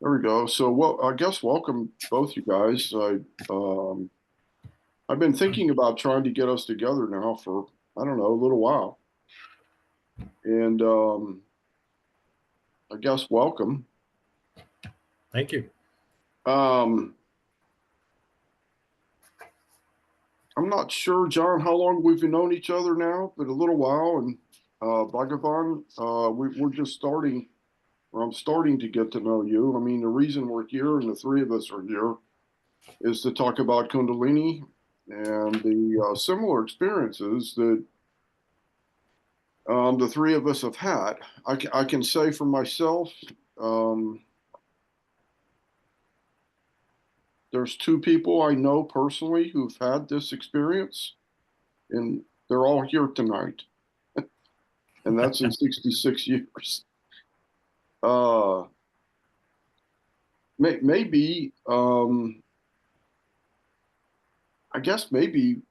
There we go. So, well, I guess welcome both you guys. I've been thinking about trying to get us together now for, I don't know, a little while. And I guess welcome. Thank you. Um, I'm not sure, John, how long we've known each other now, but a little while. And Bhagavan, we're just starting, or I'm starting to get to know you. I mean, the reason we're here and the three of us are here is to talk about Kundalini and the similar experiences that the three of us have had. I can say for myself, um, there's two people I know personally who've had this experience, and they're all here tonight, and that's in 66 years. Uh, maybe, I guess maybe,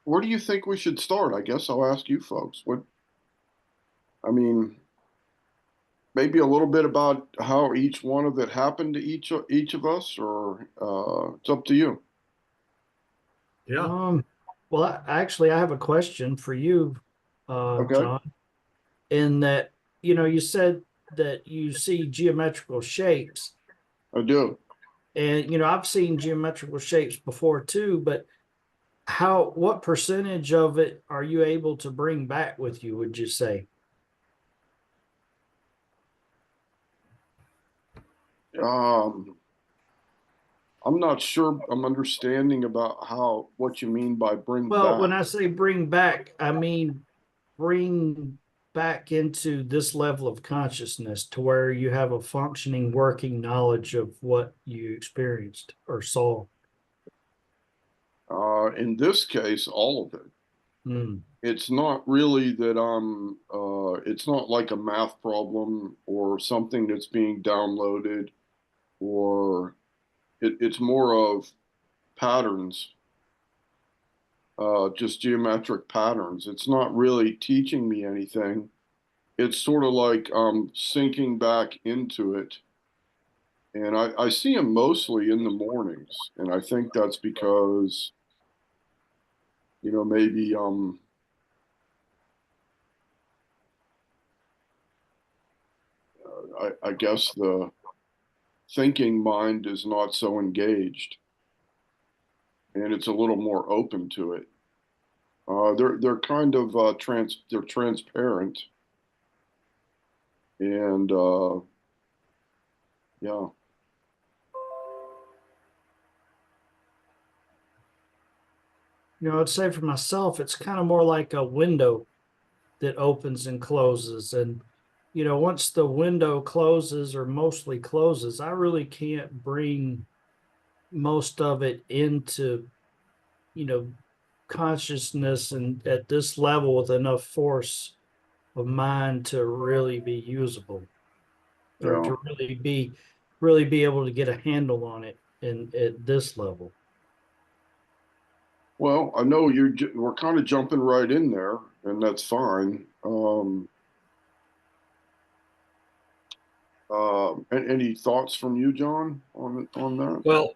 where do you think we should start? I guess I'll ask you folks. I mean, maybe a little bit about how each one of it happened to each of us, or it's up to you. Yeah. Well, actually, I have a question for you, Okay. John, in that, you said that you see geometrical shapes, I do. and, I've seen geometrical shapes before too, but what percentage of it are you able to bring back with you, would you say? Um, I'm not sure I'm understanding about what you mean by bring Well, back. when I say bring back, I mean bring back into this level of consciousness to where you have a functioning, working knowledge of what you experienced or saw. In this case, all of it. Mm. It's not really that it's not like a math problem or something that's being downloaded, or it's more of patterns, just geometric patterns. It's not really teaching me anything. It's sort of like sinking back into it. And I see them mostly in the mornings. And I think that's because, maybe I guess the thinking mind is not so engaged, and it's a little more open to it. They're kind of they're transparent, and yeah. I'd say for myself, it's kind of more like a window that opens and closes. And, once the window closes or mostly closes, I really can't bring most of it into, consciousness and at this level with enough force of mind to really be usable, or Yeah. to really be able to get a handle on it at this level. Well, I know we're kind of jumping right in there, and that's fine. Any thoughts from you, John, on that? Well,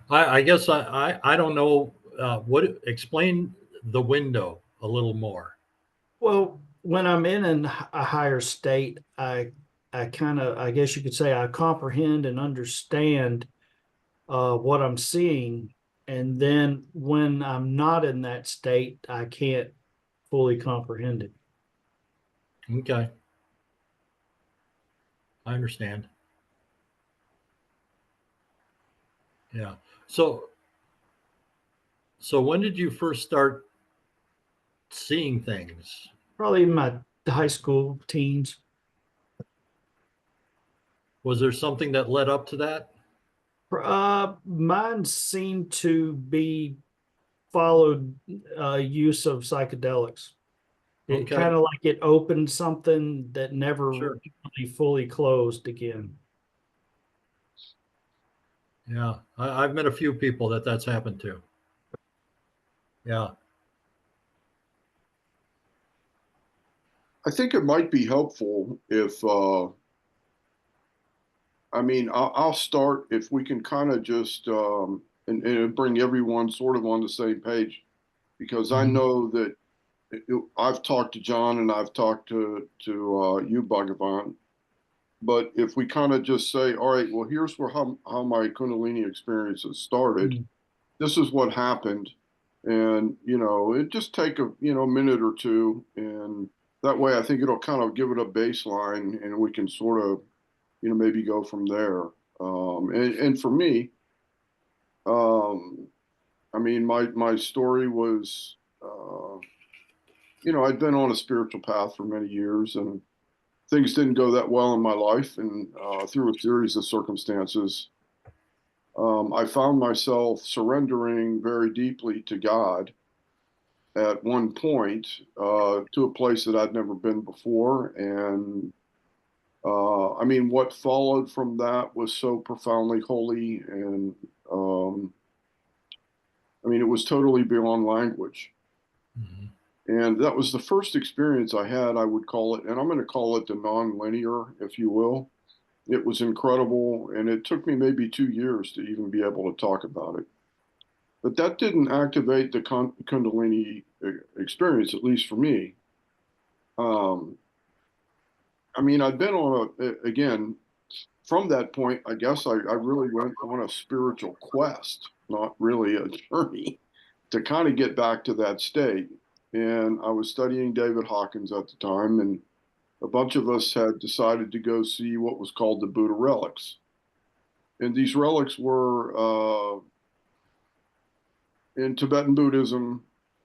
I guess I don't know explain the window a little more. Well, when I'm in a higher state, I kind of, I guess you could say, I comprehend and understand what I'm seeing. And then when I'm not in that state, I can't fully comprehend it. Okay. I understand. Yeah. So when did you first start seeing things? Probably in my high school teens. Was there something that led up to that? Mine seemed to be followed use of psychedelics. It Okay. kind of like it opened something that never Sure. really fully closed again. Yeah. I've met a few people that's happened to. Yeah. I think it might be helpful if I mean, I'll start if we can kind of just and bring everyone sort of on the same page, because I Mhm. know that I've talked to John and I've talked to you, Bhagavan. But if we kind of just say, all right, well, here's where how my Kundalini experience has started. Mm. This is what happened, and it just take a minute or two, and that way I think it'll kind of give it a baseline, and we can sort of maybe go from there. And for me, um, I mean, my story was, I'd been on a spiritual path for many years, and things didn't go that well in my life. And through a series of circumstances, I found myself surrendering very deeply to God at one point, to a place that I'd never been before. And I mean, what followed from that was so profoundly holy, and um, I mean, it was totally beyond language. Mhm. And that was the first experience I had, I would call it, and I'm going to call it the non-linear, if you will. It was incredible, and it took me maybe 2 years to even be able to talk about it. But that didn't activate the Kundalini experience, at least for me. Um, I mean, I'd been on again, from that point, I guess I really went on a spiritual quest, not really a journey, to kind of get back to that state. And I was studying David Hawkins at the time, and a bunch of us had decided to go see what was called the Buddha relics. And these relics were in Tibetan Buddhism,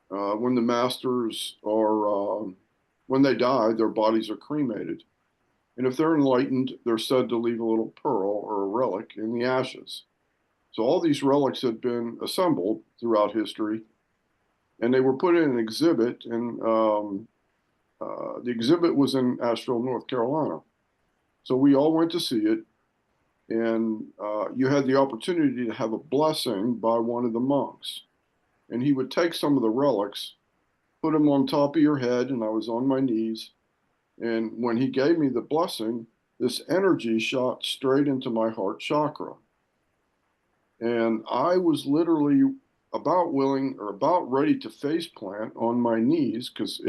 when the masters are, when they die, their bodies are cremated. And if they're enlightened, they're said to leave a little pearl or a relic in the ashes. So all these relics had been assembled throughout history, and they were put in an exhibit. And the exhibit was in Asheville, North Carolina. So we all went to see it, and you had the opportunity to have a blessing by one of the monks. And he would take some of the relics, put them on top of your head, and I was on my knees. And when he gave me the blessing, this energy shot straight into my heart chakra. And I was literally about willing or about ready to face plant on my knees, because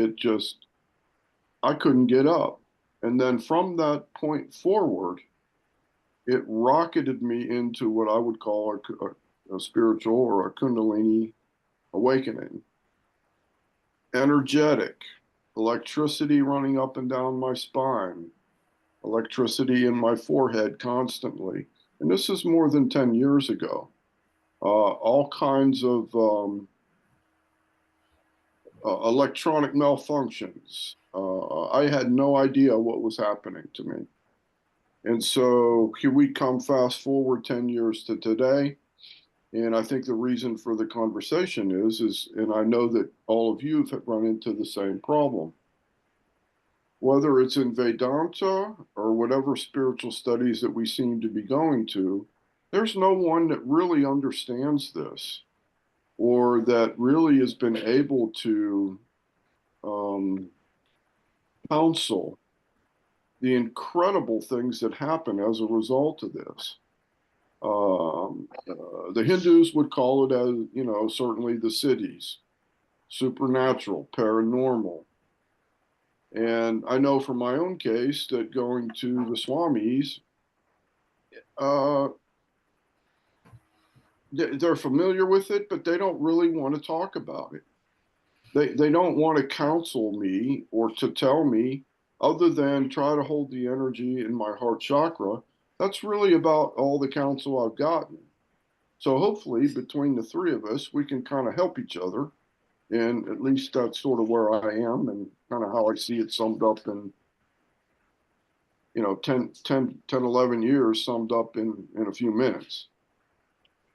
I couldn't get up. And then from that point forward, it rocketed me into what I would call a spiritual or a Kundalini awakening. Energetic, electricity running up and down my spine, electricity in my forehead constantly. And this is more than 10 years ago. All kinds of electronic malfunctions. I had no idea what was happening to me. And so here we come, fast forward 10 years to today. And I think the reason for the conversation and I know that all of you have run into the same problem. Whether it's in Vedanta or whatever spiritual studies that we seem to be going to, there's no one that really understands this, or that really has been able to um, counsel the incredible things that happen as a result of this. The Hindus would call it, as certainly the cities, supernatural, paranormal. And I know from my own case that going to the Swamis, uh, they're familiar with it, but they don't really want to talk about it. They don't want to counsel me or to tell me, other than try to hold the energy in my heart chakra. That's really about all the counsel I've gotten. So hopefully between the three of us, we can kind of help each other. And at least that's sort of where I am, and kind of how I see it summed up in, 10, 11 years summed up in a few minutes.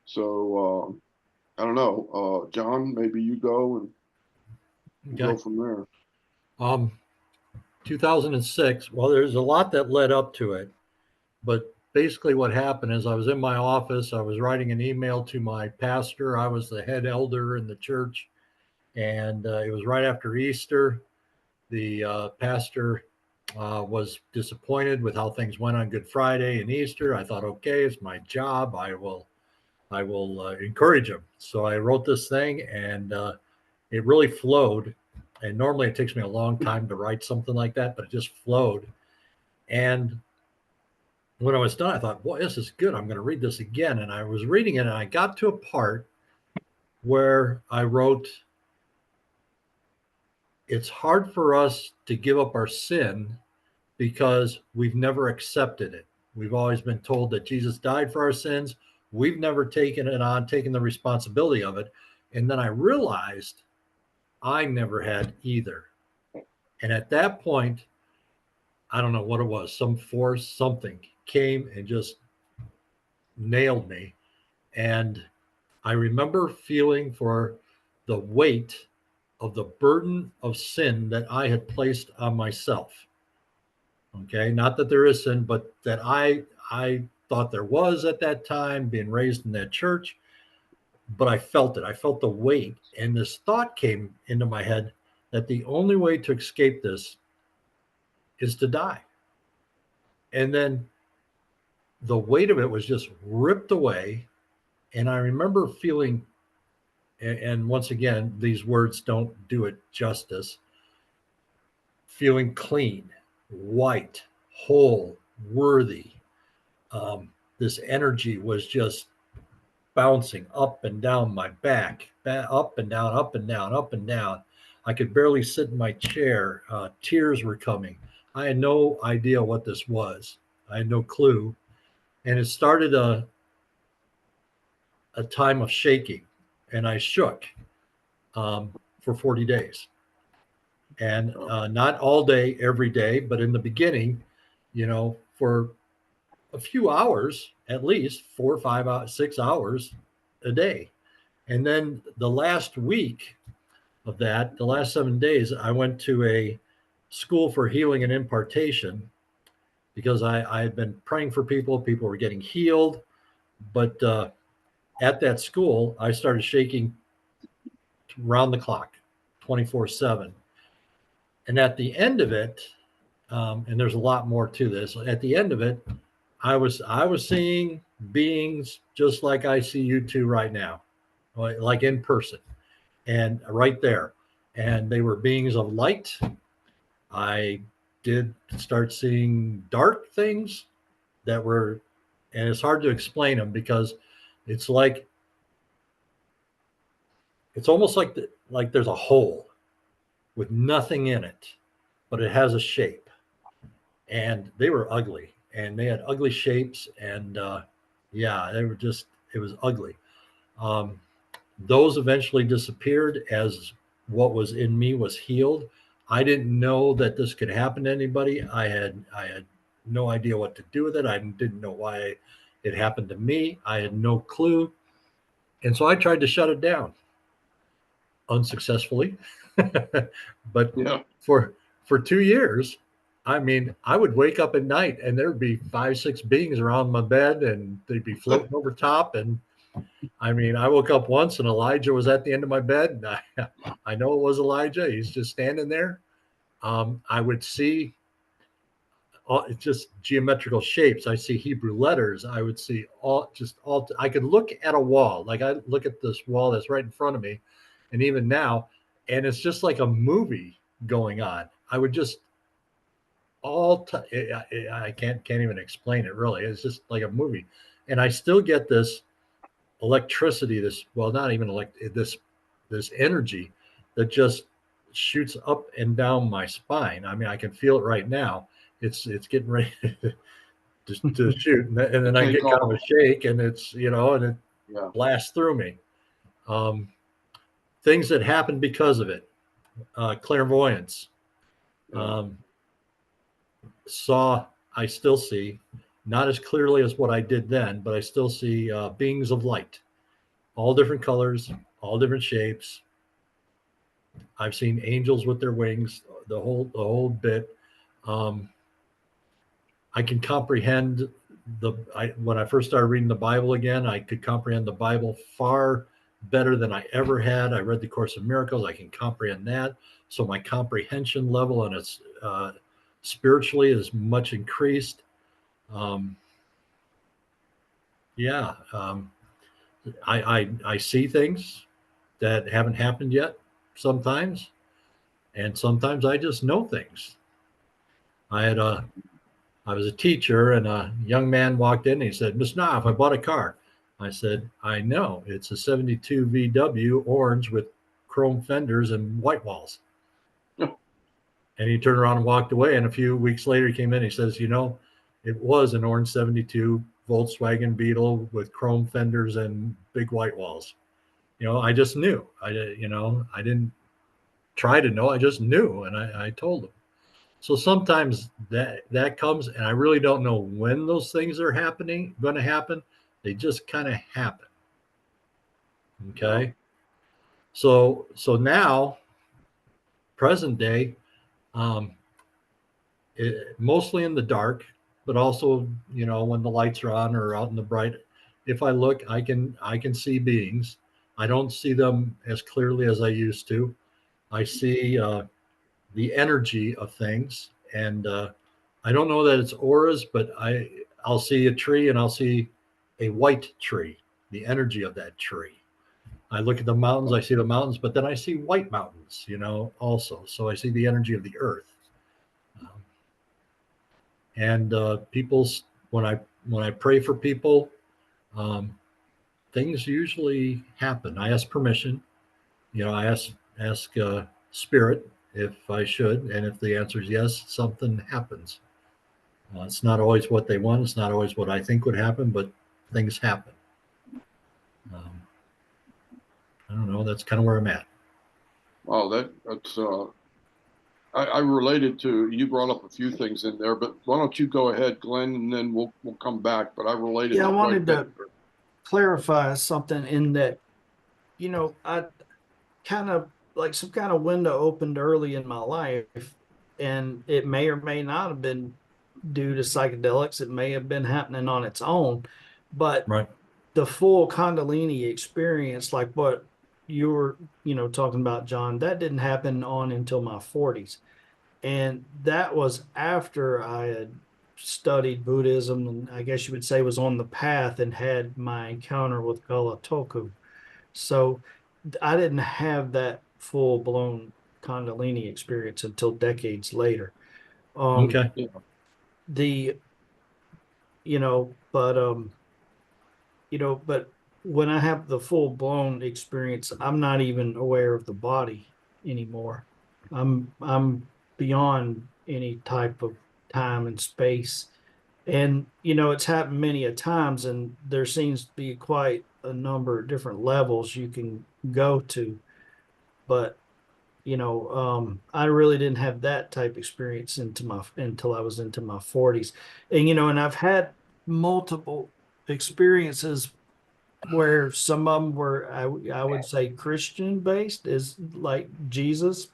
So I don't know, John, maybe you go and go Okay. from there. Um, 2006. Well, there's a lot that led up to it, but basically what happened is I was in my office. I was writing an email to my pastor. I was the head elder in the church, and it was right after Easter. The pastor was disappointed with how things went on Good Friday and Easter. I thought, okay, it's my job. I will encourage them. So I wrote this thing, and it really flowed. And normally it takes me a long time to write something like that, but it just flowed. And when I was done, I thought, boy, this is good. I'm going to read this again. And I was reading it, and I got to a part where I wrote, it's hard for us to give up our sin because we've never accepted it. We've always been told that Jesus died for our sins. We've never taken it on, taken the responsibility of it. And then I realized I never had either. And at that point, I don't know what it was, some force, something came and just nailed me. And I remember feeling for the weight of the burden of sin that I had placed on myself. Okay, not that there is sin, but that I thought there was at that time, being raised in that church. But I felt it. I felt the weight, and this thought came into my head that the only way to escape this is to die. And then the weight of it was just ripped away. And I remember feeling, and once again, these words don't do it justice, feeling clean, white, whole, worthy. This energy was just bouncing up and down my back, up and down, up and down, up and down. I could barely sit in my chair. Tears were coming. I had no idea what this was. I had no clue. And it started a time of shaking, and I shook for 40 days. And not all day, every day, but in the beginning, for a few hours, at least 4 or 5 hours, 6 hours a day. And then the last week of that, the last 7 days, I went to a school for healing and impartation because I had been praying for people. People were getting healed. But at that school, I started shaking round the clock, 24/7. And at the end of it, and there's a lot more to this, at the end of it, I was seeing beings just like I see you two right now, like in person, and right there. And they were beings of light. I did start seeing dark things that were, and it's hard to explain them because it's like, it's almost like there's a hole with nothing in it, but it has a shape. And they were ugly, and they had ugly shapes, and yeah, they were just, it was ugly. Those eventually disappeared as what was in me was healed. I didn't know that this could happen to anybody. I had no idea what to do with it. I didn't know why it happened to me. I had no clue. And so I tried to shut it down unsuccessfully. But Yeah. for 2 years, I mean, I would wake up at night and there'd be 5, 6 beings around my bed, and they'd be floating over top. And I mean, I woke up once and Elijah was at the end of my bed. And I know it was Elijah. He's just standing there. I would see it's just geometrical shapes. I see Hebrew letters. I would see I could look at a wall. Like I look at this wall that's right in front of me. And even now, and it's just like a movie going on. I would just I can't even explain it really. It's just like a movie. And I still get this electricity, not even this energy that just shoots up and down my spine. I mean, I can feel it right now. It's getting ready to shoot, and then I get kind of a shake, and it's and it blasts through me. Things that happen because of it, clairvoyance. I still see, not as clearly as what I did then, but I still see beings of light, all different colors, all different shapes. I've seen angels with their wings, the whole bit. I can comprehend when I first started reading the Bible again, I could comprehend the Bible far better than I ever had. I read the Course of Miracles. I can comprehend that. So my comprehension level and its spiritually is much increased. Um, yeah, I see things that haven't happened yet sometimes, and sometimes I just know things. I had a I was a teacher, and a young man walked in and he said, "Miss Knopf, I bought a car." I said, "I know. It's a 72 VW orange with chrome fenders and white walls." And he turned around and walked away. And a few weeks later, he came in. He says, it was an orange 72 Volkswagen Beetle with chrome fenders and big white walls. I just knew. I didn't try to know. I just knew. And I told him. So sometimes that comes, and I really don't know when those things are going to happen. They just kind of happen. Okay. Yeah. So now, present day, um, mostly in the dark, but also when the lights are on or out in the bright. If I look, I can see beings. I don't see them as clearly as I used to. I see the energy of things, and I don't know that it's auras, but I'll see a tree and I'll see a white tree, the energy of that tree. I look at the mountains, I see the mountains, but then I see white mountains, also. So I see the energy of the earth. Um, and people's when I pray for people, um, things usually happen. I ask permission. I ask spirit if I should, and if the answer is yes, something happens. It's not always what they want. It's not always what I think would happen, but things happen. Um, I don't know. That's kind of where I'm at. Wow, that's I related to, you brought up a few things in there, but why don't you go ahead, Glenn, and then we'll come back. But I related Yeah, I to quite a wanted bit. to clarify something in that, I kind of like some kind of window opened early in my life, and it may or may not have been due to psychedelics. It may have been happening on its own, but Right. the full Kundalini experience, like what you were, talking about, John, that didn't happen on until my 40s. And that was after I had studied Buddhism, and I guess you would say was on the path and had my encounter with Gullah Toku. So I didn't have that full blown Kundalini experience until decades later. Um, Okay. Yeah. the you know, but when I have the full blown experience, I'm not even aware of the body anymore. I'm beyond any type of time and space. And it's happened many a times, and there seems to be quite a number of different levels you can go to. But I really didn't have that type experience until I was into my 40s. And I've had multiple experiences where some of them were, I would say, Christian based, is like Jesus.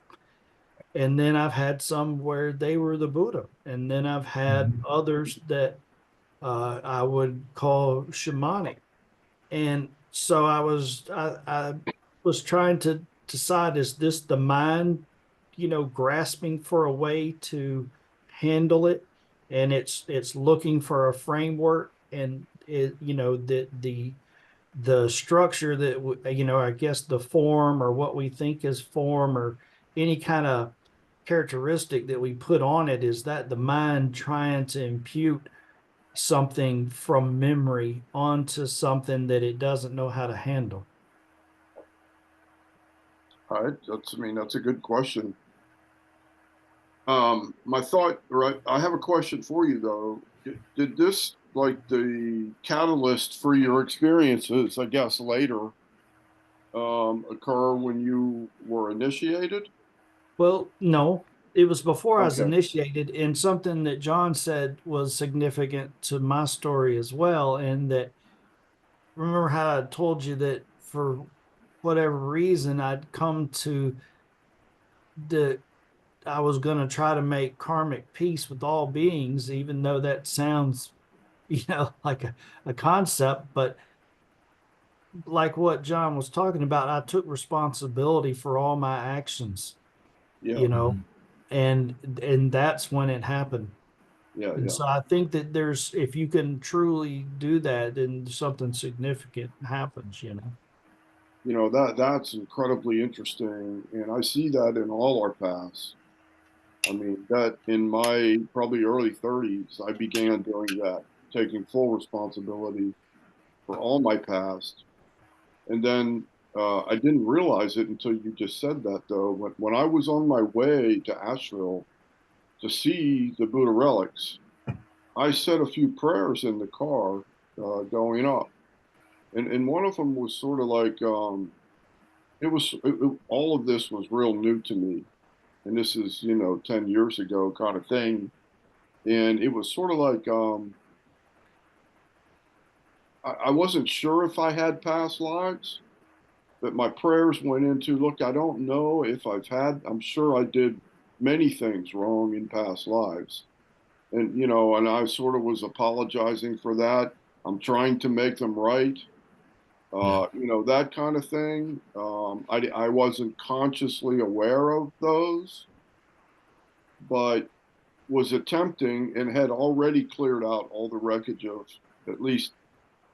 And then I've had some where they were the Buddha. And then I've had Mhm. others that I would call shamanic. And so I was trying to decide, is this the mind, grasping for a way to handle it, and it's looking for a framework, and the structure that I guess the form, or what we think is form, or any kind of characteristic that we put on it, is that the mind trying to impute something from memory onto something that it doesn't know how to handle. All right. I mean, that's a good question. My thought, right? I have a question for you though. Did this, like the catalyst for your experiences, I guess later, occur when you were initiated? Well, no, it was before I was Okay. initiated, and something that John said was significant to my story as well. And that, remember how I told you that for whatever reason I'd come to the I was going to try to make karmic peace with all beings, even though that sounds, like a concept. But like what John was talking about, I took responsibility for all my actions, Yeah. you know, Mhm. and that's when it happened. Yeah, And yeah. so I think that there's, if you can truly do that, then something significant happens, you know. You know, that's incredibly interesting, and I see that in all our paths. I mean, that in my probably early 30s, I began doing that, taking full responsibility for all my past. And then I didn't realize it until you just said that, though. When I was on my way to Asheville to see the Buddha relics, I said a few prayers in the car going up. And one of them was sort of like, all of this was real new to me. And this is, 10 years ago kind of thing. And it was sort of like, I wasn't sure if I had past lives, but my prayers went into, look, I don't know if I'm sure I did many things wrong in past lives. And, and I sort of was apologizing for that. I'm trying to make them right. Yeah. That kind of thing. I wasn't consciously aware of those, but was attempting and had already cleared out all the wreckage of at least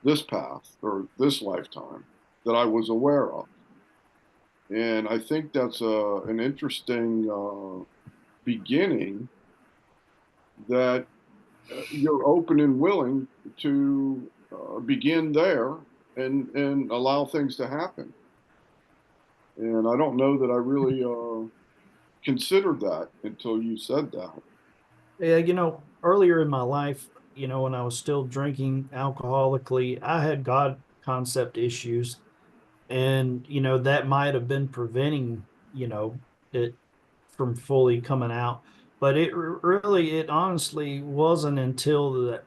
this path or this lifetime that I was aware of. And I think that's an interesting beginning, that you're open and willing to begin there and allow things to happen. And I don't know that I really considered that until you said that. Yeah, earlier in my life, when I was still drinking alcoholically, I had God concept issues. And, that might have been preventing, it from fully coming out. But it honestly wasn't until the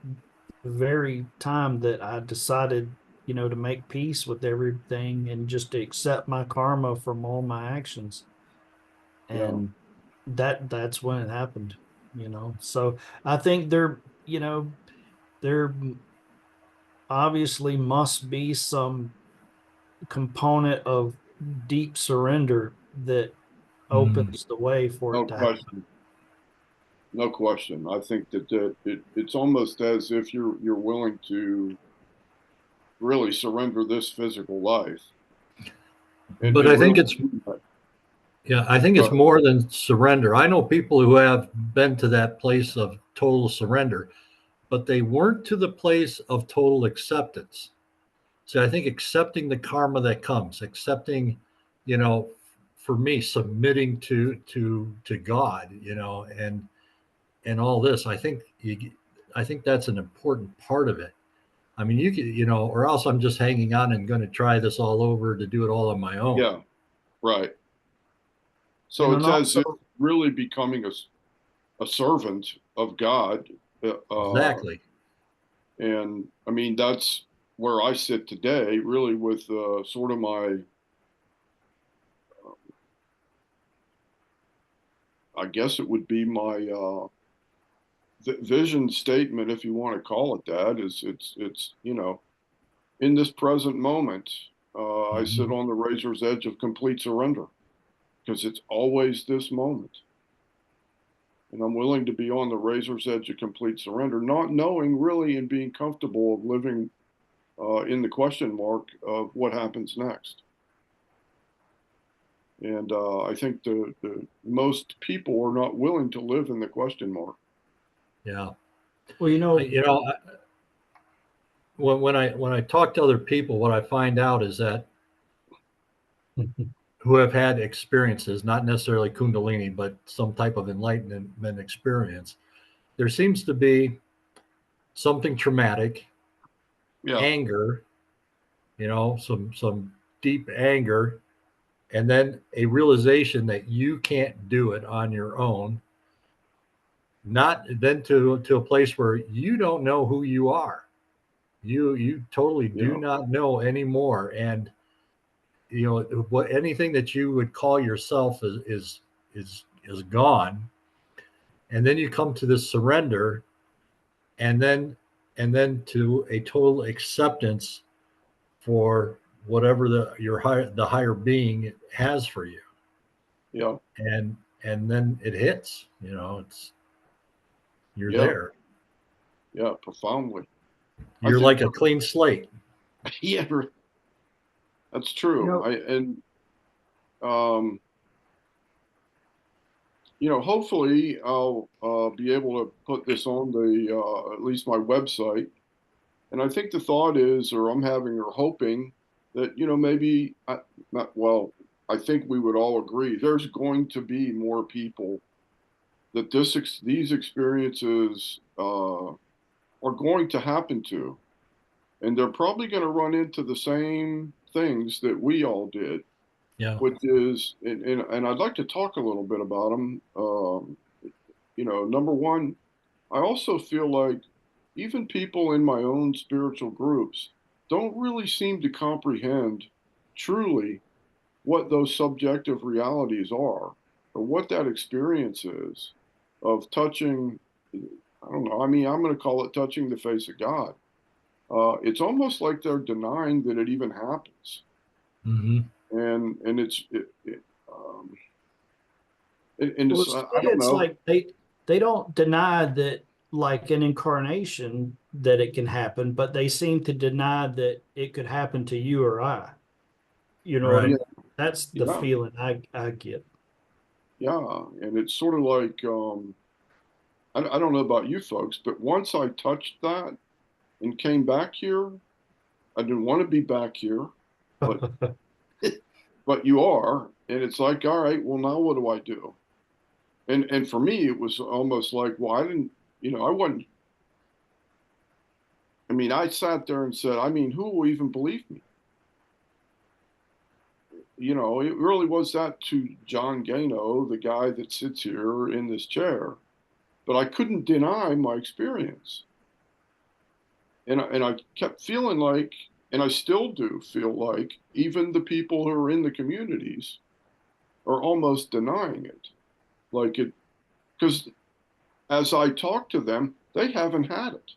very time that I decided, to make peace with everything and just to accept my karma from all my actions. Yeah, And that's when it happened. So I think there obviously must be some component of deep surrender that Mm. opens the way for no it to happen. question. No question. I think that it's almost as if you're willing to really surrender this physical life But and I think really it's, do that. yeah, I think it's But more than surrender. I know people who have been to that place of total surrender, but they weren't to the place of total acceptance. So I think accepting the karma that comes, accepting, you know, for me, submitting to God, and all this. I think that's an important part of it. I mean, you could, or else I'm just hanging on and going to try this all over to do it all on my own. yeah, right. So And it's as if also, really becoming a servant of God. Exactly. And I mean, that's where I sit today, really, with sort of my, I guess it would be my vision statement, if you want to call it that, is it's in this present moment, I sit Mhm. on the razor's edge of complete surrender because it's always this moment. And I'm willing to be on the razor's edge of complete surrender, not knowing really and being comfortable of living in the question mark of what happens next. And I think the most people are not willing to live in the question mark. Yeah. well, I, you know, I, when I talk to other people, what I find out is that who have had experiences, not necessarily Kundalini, but some type of enlightenment experience, there seems to be something traumatic, Yeah, anger, some deep anger, and then a realization that you can't do it on your own. Not then to a place where you don't know who you are. You totally do yeah, not know anymore, and what anything that you would call yourself is gone. And then you come to this surrender, and then to a total acceptance for whatever the higher being has for you. yeah, And and then it hits, you're Yeah. there. Yeah, profoundly. I You're think like a clean slate. yeah, that's true. You know, Um, hopefully I'll be able to put this on the at least my website. And I think the thought is, or I'm having or hoping that, maybe not, well, I think we would all agree there's going to be more people that these experiences are going to happen to. And they're probably going to run into the same things that we all did, Yeah. which is, and I'd like to talk a little bit about them. Number one, I also feel like even people in my own spiritual groups don't really seem to comprehend truly what those subjective realities are or what that experience is of touching. I don't know. I mean, I'm going to call it touching the face of God. It's almost like they're denying that it even happens, Mm-hmm. and well, it's to me, I don't it's know. like they don't deny that, like an incarnation, that it can happen, but they seem to deny that it could happen to you or I. You know what I Right. Yeah, mean? That's the yeah, feeling I get. yeah, and it's sort of like I don't know about you folks, but once I touched that and came back here, I didn't want to be back here, but but you are, and it's like, all right, well now what do I do? And for me, it was almost like, well, I didn't, I wasn't. I mean, I sat there and said, I mean, who will even believe me? It really was that to John Gano, the guy that sits here in this chair. But I couldn't deny my experience. And I kept feeling like, and I still do feel like, even the people who are in the communities are almost denying it. Like it, because as I talk to them, they haven't had it.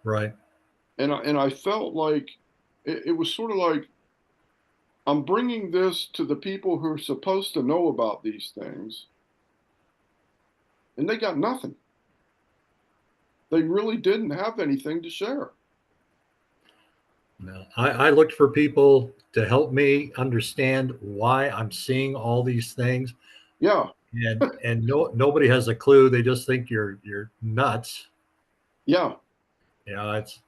Right. And I felt like it was sort of like, I'm bringing this to the people who are supposed to know about these things, and they got nothing. They really didn't have anything to share. No, I looked for people to help me understand why I'm seeing all these things, Yeah, and nobody has a clue. They just think you're nuts. yeah, It's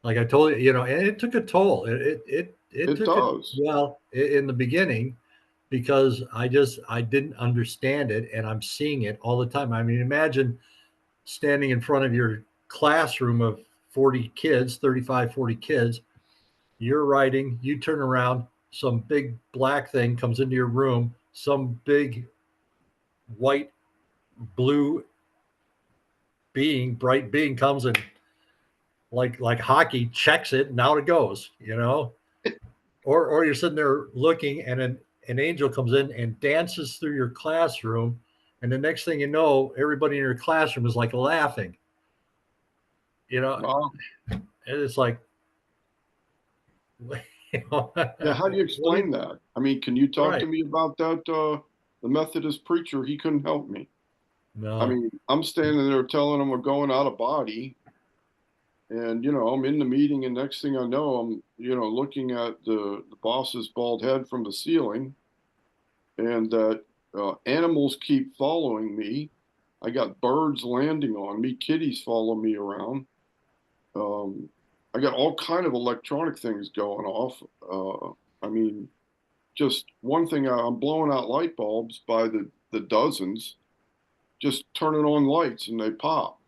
like I told you, and it took a toll. It it took it does. well in the beginning because I didn't understand it, and I'm seeing it all the time. I mean, imagine standing in front of your classroom of 40 kids, 35, 40 kids. You're writing, you turn around, some big black thing comes into your room, some big white, blue being, bright being comes and like hockey checks it and out it goes. Or you're sitting there looking and an angel comes in and dances through your classroom, and the next thing you know, everybody in your classroom is like laughing. You know, Wow. and it's like, Yeah, how do you what explain that? I mean, can you talk to right? me about that? The Methodist preacher, he couldn't help me. I No, mean, I'm standing there telling him we're going out of body, and I'm in the meeting, and next thing I know, I'm looking at the boss's bald head from the ceiling, and that animals keep following me. I got birds landing on me, kitties follow me around. Um, I got all kind of electronic things going off. I mean, just one thing, I'm blowing out light bulbs by the dozens, just turning on lights and they pop.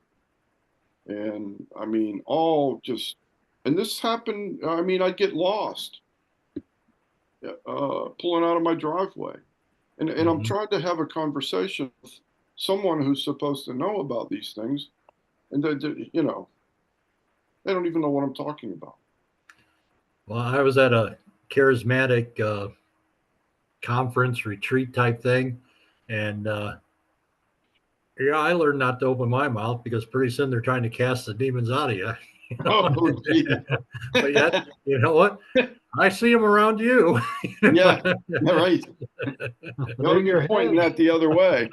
And I mean, and this happened, I mean, I'd get lost pulling out of my driveway. And I'm hmm trying to have a conversation with someone who's supposed to know about these things. And they don't even know what I'm talking about. well, I was at a charismatic conference retreat type thing, and yeah, I learned not to open my mouth because pretty soon they're trying to cast the demons out of you. Oh, gee. But yet, you know what? I see them around you. Yeah, right. You ought They're to be your pointing head. that the other way.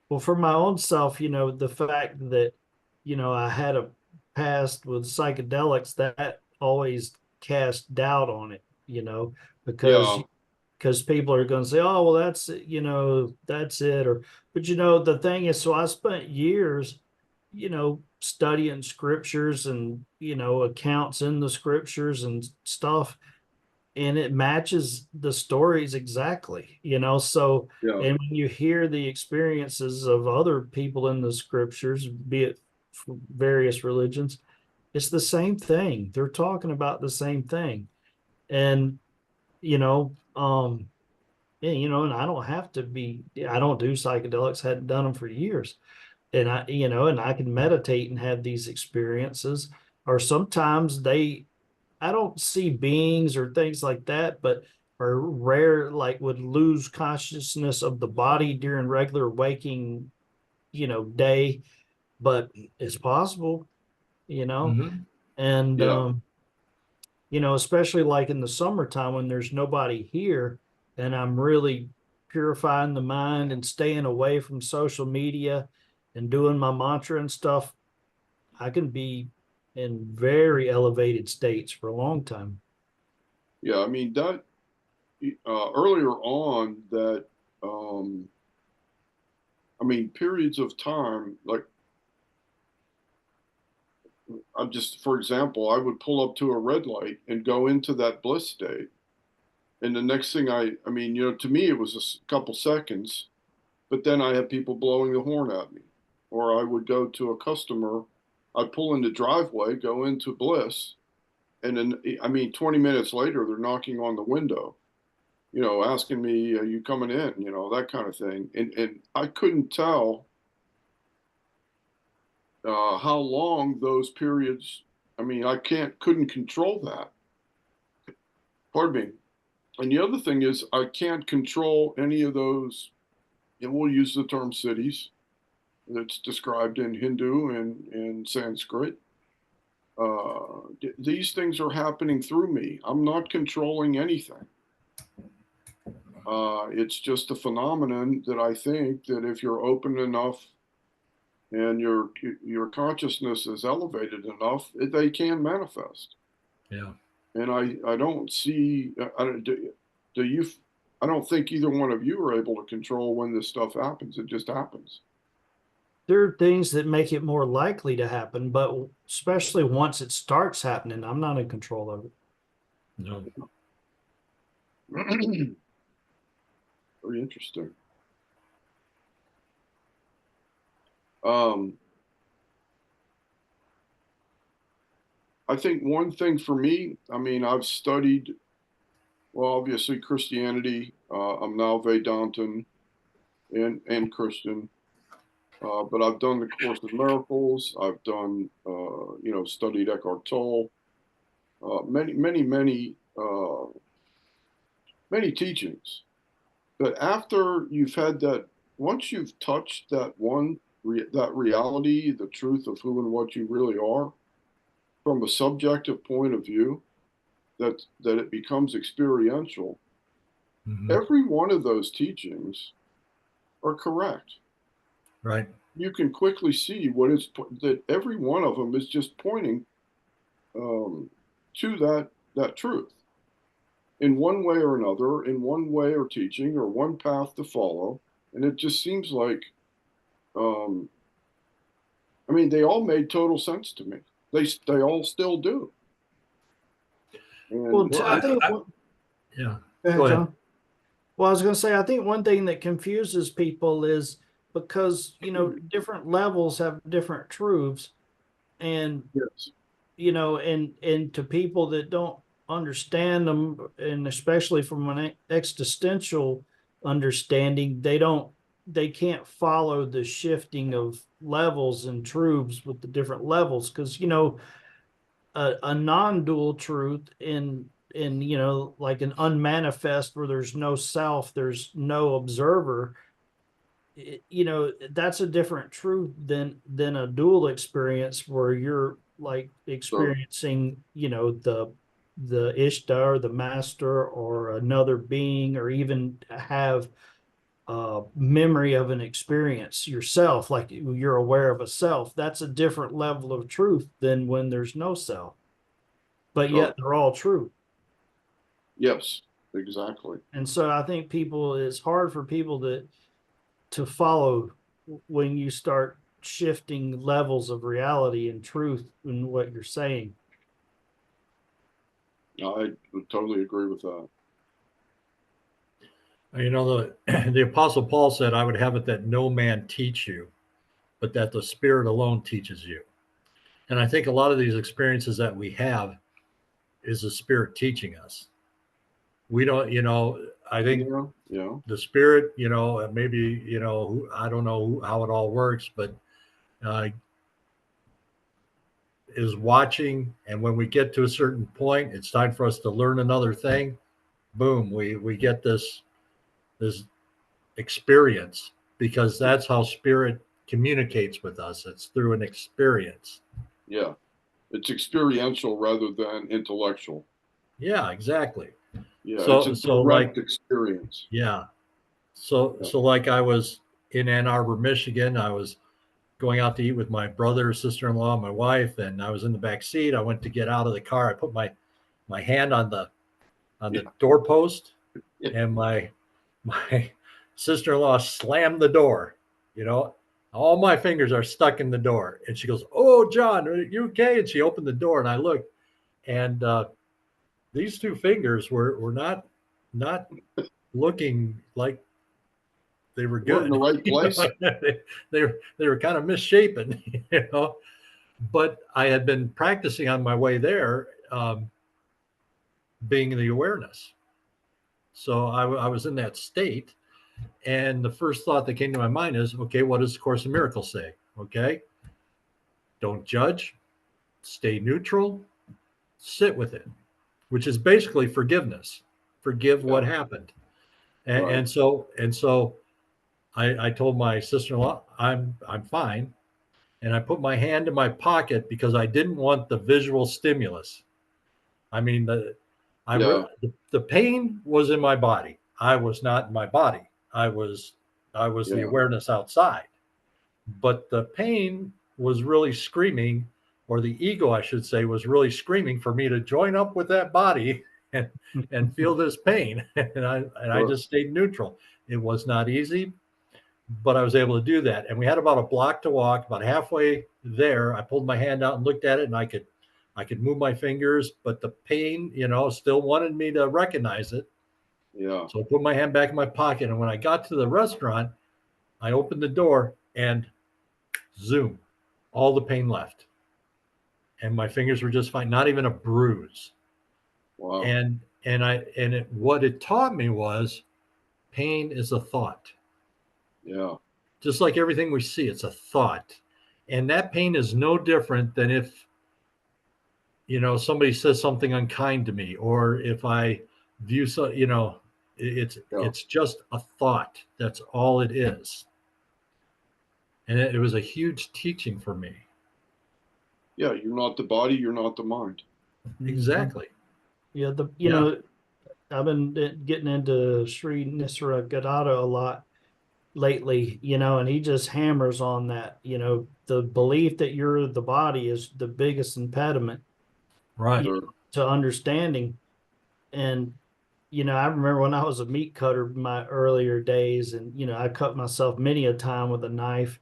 Well, for my own self, the fact that, I had a past with psychedelics, that always cast doubt on it, because Yeah, people are going to say, oh, well, that's it, that's it. But the thing is, so I spent years, studying scriptures and, accounts in the scriptures and stuff, and it matches the stories exactly, so, yeah, and when you hear the experiences of other people in the scriptures, be it various religions, it's the same thing. They're talking about the same thing. And, you know, um, and I don't have to be, I don't do psychedelics, hadn't done them for years. And and I can meditate and have these experiences. Or sometimes I don't see beings or things like that, but are rare, like would lose consciousness of the body during regular waking, day, but it's possible, you know, Mhm. and, yeah, especially like in the summertime when there's nobody here and I'm really purifying the mind and staying away from social media and doing my mantra and stuff, I can be in very elevated states for a long time. yeah. I mean, that earlier on that, um, I mean, periods of time, like I'm just, for example, I would pull up to a red light and go into that bliss state. And the next thing I mean, to me, it was a couple seconds, but then I had people blowing the horn at me. Or I would go to a customer, I'd pull in the driveway, go into bliss, and then, I mean, 20 minutes later, they're knocking on the window, asking me, are you coming in? That kind of thing. And I couldn't tell how long those periods, I mean, couldn't control that. Pardon me. And the other thing is, I can't control any of those, and we'll use the term cities that's described in Hindu and Sanskrit. These things are happening through me. I'm not controlling anything. It's just a phenomenon that I think that if you're open enough and your consciousness is elevated enough, they can manifest. Yeah. And I don't see, I don't, do you, I don't think either one of you are able to control when this stuff happens. It just happens. There are things that make it more likely to happen, but especially once it starts happening, I'm not in control of it. No. Very interesting. Um, I think one thing for me, I mean, I've studied, well, obviously Christianity. I'm now Vedantin and Christian, but I've done the Course of Miracles. I've done, studied Eckhart Tolle, many teachings. But after you've had that, once you've touched that reality, the truth of who and what you really are, from a subjective point of view, that it becomes experiential. Mhm. Every one of those teachings are correct. Right. You can quickly see that every one of them is just pointing to that truth in one way or another, in one way or teaching or one path to follow. And it just seems like, um, I mean, they all made total sense to me. They all still do. Well, And Well, I think, yeah. go ahead, Go ahead. John. Well, I was going to say, I think one thing that confuses people is because, different levels have different truths. And, yes, and to people that don't understand them, and especially from an existential understanding, they can't follow the shifting of levels and truths with the different levels. Because, a non-dual truth in like an unmanifest where there's no self, there's no observer, that's a different truth than a dual experience where you're like So, experiencing, the Ishtar, the master, or another being, or even have memory of an experience yourself, like you're aware of a self. That's a different level of truth than when there's no self, but so yet they're all true. yes, exactly. And so I think it's hard for people to follow when you start shifting levels of reality and truth in what you're saying. I would totally agree with that. The Apostle Paul said, I would have it that no man teach you, but that the Spirit alone teaches you. And I think a lot of these experiences that we have is the Spirit teaching us. We don't, I think Yeah, yeah, the Spirit, maybe, I don't know how it all works, but uh, is watching. And when we get to a certain point, it's time for us to learn another thing. Boom, we get this experience, because that's how Spirit communicates with us. It's through an experience. yeah. It's experiential rather than intellectual. Yeah, exactly. Yeah, it's a So like, direct experience. yeah. So like, I was in Ann Arbor, Michigan. I was going out to eat with my brother, sister-in-law, my wife, and I was in the back seat. I went to get out of the car. I put my hand on Yeah, the doorpost, yeah, and my sister-in-law slammed the door. All my fingers are stuck in the door, and she goes, "Oh, John, are you okay?" And she opened the door, and I looked, and these two fingers were not looking like they were we're in the good. right place. They were kind of misshapen, But I had been practicing on my way there, being in the awareness. So I was in that state, and the first thought that came to my mind is, okay, what does the Course in Miracles say? Okay, don't judge, stay neutral, sit with it, which is basically forgiveness. Forgive Yeah, what happened. And, right. and so I told my sister-in-law, I'm fine. And I put my hand in my pocket because I didn't want the visual stimulus. I mean, Yeah, the pain was in my body. I was not in my body. I was the yeah, awareness outside. But the pain was really screaming, or the ego, I should say, was really screaming for me to join up with that body and feel this pain. And I sure. just stayed neutral. It was not easy, but I was able to do that. And we had about a block to walk. About halfway there, I pulled my hand out and looked at it, and I could move my fingers, but the pain, still wanted me to recognize it. Yeah, So I put my hand back in my pocket, and when I got to the restaurant, I opened the door, and zoom, all the pain left, and my fingers were just fine, not even a bruise. wow. And what it taught me was pain is a thought. Yeah, Just like everything we see, it's a thought. And that pain is no different than if, somebody says something unkind to me, or if I view it's yeah, it's just a thought. That's all it is. And it was a huge teaching for me. yeah. You're not the body, you're not the mind. Exactly. Yeah, Yeah. I've been getting into Sri Nisargadatta a lot lately, and he just hammers on that, the belief that you're the body is the biggest impediment Right. Sure. to understanding. And, I remember when I was a meat cutter in my earlier days, and, I cut myself many a time with a knife,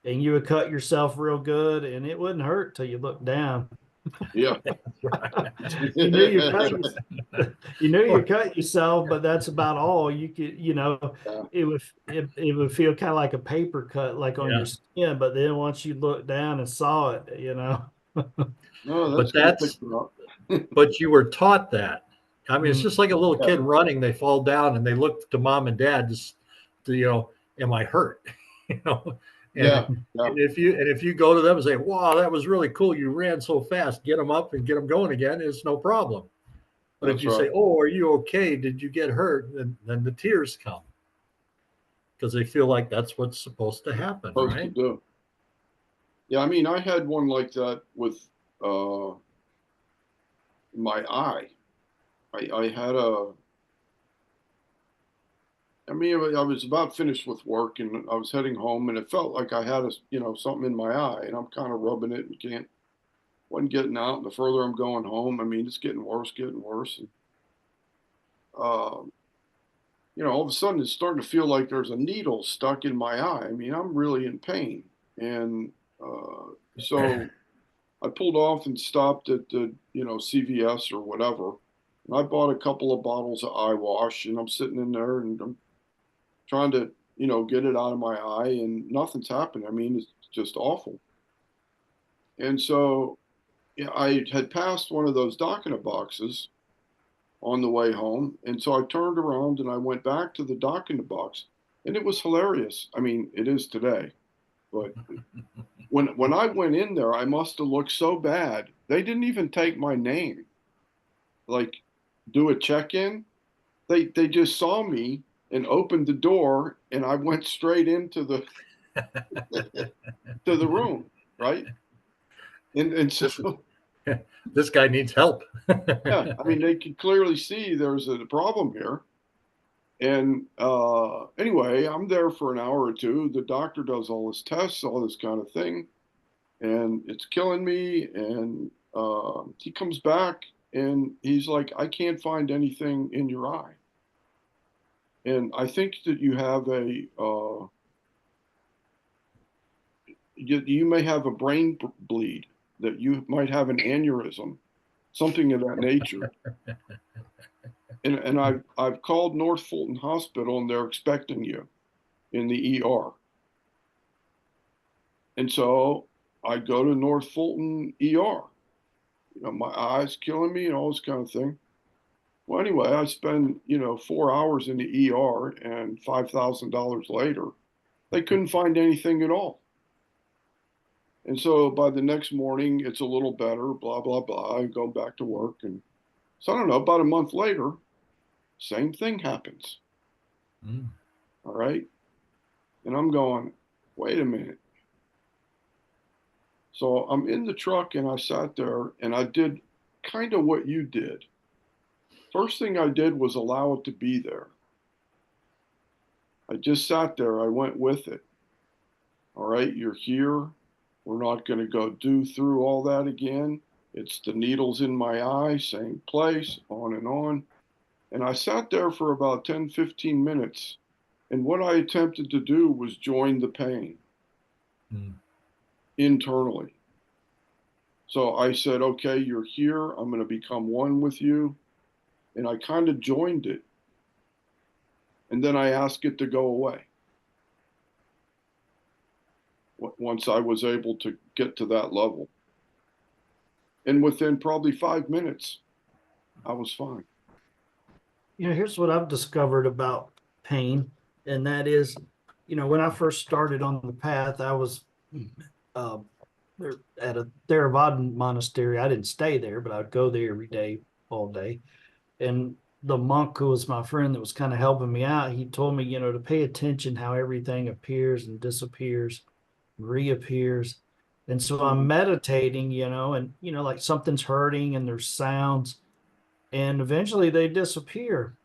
and you would cut yourself real good and it wouldn't hurt till you look down. Yeah. You knew you cut Yeah, you knew you cut yourself, but that's about all you could. It would feel kind of like a paper cut, like on your Yeah. skin. But then once you looked down and saw it. no, But that's good to think that's about. but you were taught that. I mean, it's Mm. just like a little Yeah, kid running. They fall down and they look to mom and dad to am I hurt? you know, and, yeah, and yeah. if you go to them and say, "Wow, that was really cool. You ran so fast." Get them up and get them going again. It's no problem. But if That's you right. say, "Oh, are you okay? Did you get hurt?" Then the tears come. because they feel like that's what's supposed to happen, Supposed to right? do. Yeah, I mean, I had one like that with my eye. I had a, I mean, I was about finished with work and I was heading home and it felt like I had a, something in my eye and I'm kind of rubbing it and wasn't getting out. And the further I'm going home, I mean, it's getting worse, getting worse. And, um, all of a sudden it's starting to feel like there's a needle stuck in my eye. I mean, I'm really in pain. And so I pulled off and stopped at the, CVS or whatever. And I bought a couple of bottles of eye wash and I'm sitting in there and I'm trying to, get it out of my eye and nothing's happened. I mean, it's just awful. And so I had passed one of those dock boxes on the way home. And so I turned around and I went back to the dock box and it was hilarious. I mean, it is today, but when I went in there, I must have looked so bad. They didn't even take my name, like do a check-in. They just saw me and opened the door and I went straight into the to the room, right? And This so this guy needs help. yeah, I mean they could clearly see there's a problem here. And anyway, I'm there for an hour or two. The doctor does all his tests, all this kind of thing, and it's killing me. And he comes back and he's like, I can't find anything in your eye. And I think that you have you may have a brain bleed, that you might have an aneurysm, something of that nature. And I've called North Fulton Hospital and they're expecting you in the ER. And so I go to North Fulton ER. My eyes killing me and all this kind of thing. Well, anyway, I spend, 4 hours in the ER and $5,000 later, they couldn't find anything at all. And so by the next morning, it's a little better, blah, blah, blah. I go back to work. And so I don't know, about a month later, same thing happens. Mm. All right. And I'm going, wait a minute. So I'm in the truck and I sat there and I did kind of what you did. First thing I did was allow it to be there. I just sat there. I went with it. All right, you're here. We're not going to go do through all that again. It's the needles in my eye, same place, on and on. And I sat there for about 10, 15 minutes. And what I attempted to do was join the pain internally. So I said, okay, you're here. I'm going to become one with you. And I kind of joined it. And then I asked it to go away. Once I was able to get to that level. And within probably 5 minutes, I was fine. Here's what I've discovered about pain, and that is, when I first started on the path, I was uh, at a Theravada monastery. I didn't stay there, but I'd go there every day, all day. And the monk who was my friend that was kind of helping me out, he told me, to pay attention how everything appears and disappears, reappears. And so I'm meditating, and, like something's hurting and there's sounds, and eventually they disappear.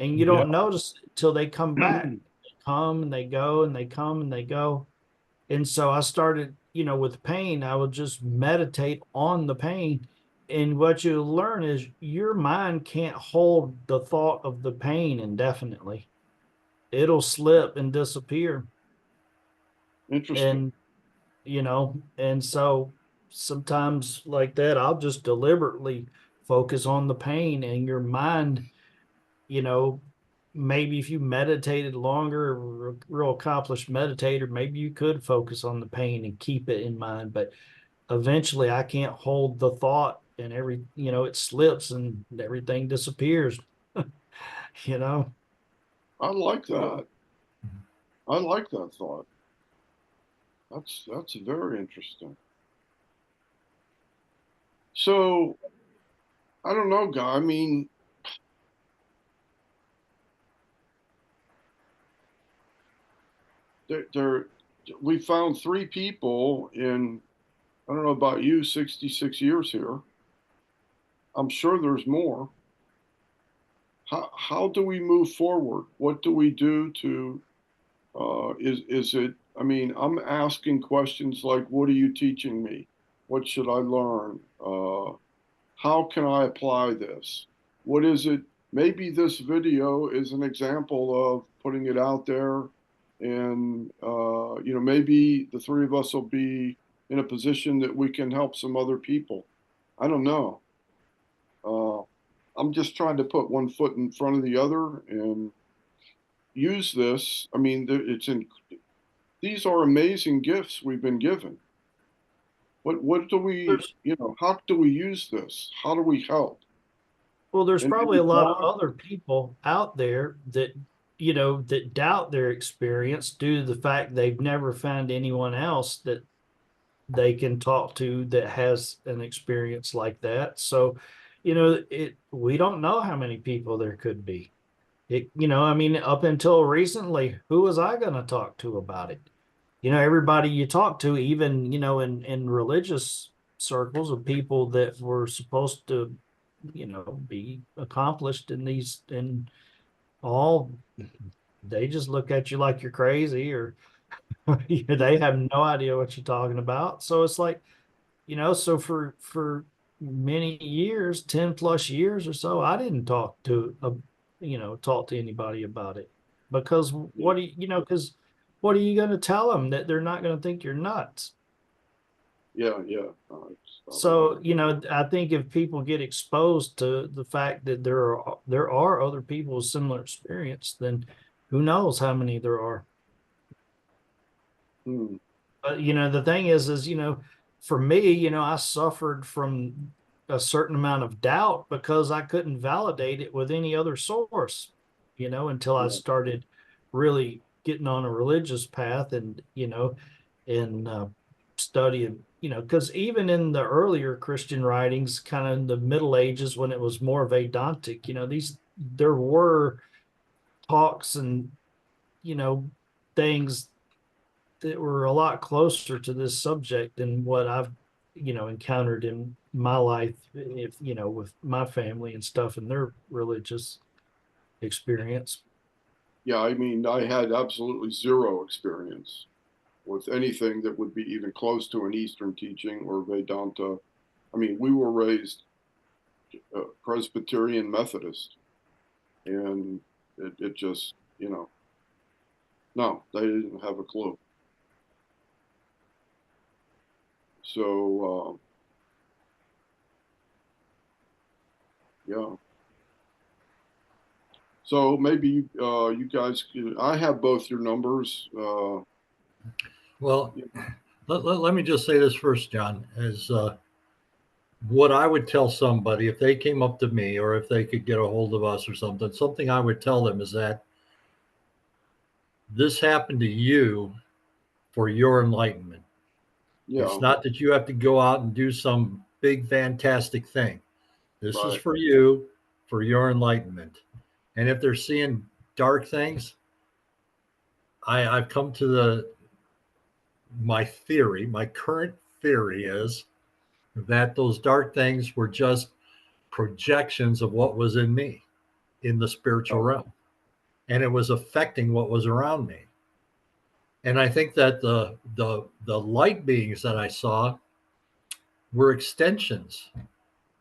And you don't notice it till they come back. They come and they go and they come and they go. And so I started, with pain, I would just meditate on the pain. And what you learn is your mind can't hold the thought of the pain indefinitely. It'll slip and disappear. Interesting. And, and so sometimes like that, I'll just deliberately focus on the pain, and your mind, you know, maybe if you meditated longer, a real accomplished meditator, maybe you could focus on the pain and keep it in mind. But eventually I can't hold the thought, and it slips and everything disappears, you know. I like that. I like that thought. That's very interesting. So I don't know, Guy. I mean, there, we found three people in, I don't know about you, 66 years here. I'm sure there's more. How do we move forward? What do we do to, is it, I mean, I'm asking questions like, what are you teaching me? What should I learn? How can I apply this? What is it? Maybe this video is an example of putting it out there. And, maybe the three of us will be in a position that we can help some other people. I don't know. Uh, I'm just trying to put one foot in front of the other and use this. I mean, these are amazing gifts we've been given. What do we, There's, how do we use this? How do we help? well, there's And probably maybe a lot of God, other people out there that, that doubt their experience due to the fact they've never found anyone else that they can talk to that has an experience like that. So, we don't know how many people there could be. I mean, up until recently, who was I going to talk to about it? Everybody you talk to, even, in religious circles of people that were supposed to, be accomplished in these, and all, they just look at you like you're crazy, or they have no idea what you're talking about. So it's like, so for many years, 10 plus years or so, I didn't talk to anybody about it, because yeah, because what are you going to tell them that they're not going to think you're nuts? yeah, yeah. So, I think if people get exposed to the fact that there are other people with similar experience, then who knows how many there are. Hmm, But the thing is, for me, I suffered from a certain amount of doubt because I couldn't validate it with any other source, until I yeah, started really getting on a religious path, and and studying, because even in the earlier Christian writings, kind of in the Middle Ages, when it was more Vedantic, there were talks and things that were a lot closer to this subject than what I've, encountered in my life, if, with my family and stuff and their religious experience. yeah. I mean, I had absolutely zero experience with anything that would be even close to an Eastern teaching or Vedanta. I mean, we were raised Presbyterian Methodist, and it just, no, they didn't have a clue. So, yeah. So maybe you guys, I have both your numbers. Well, let me just say this first, John, as what I would tell somebody if they came up to me or if they could get a hold of us or something I would tell them is that this happened to you for your enlightenment. It's Yeah, not that you have to go out and do some big, fantastic thing. This is right. for you, for your enlightenment. And if they're seeing dark things, I've come to my current theory is that those dark things were just projections of what was in me in the spiritual Oh, realm. And it was affecting what was around me. And I think that the light beings that I saw were extensions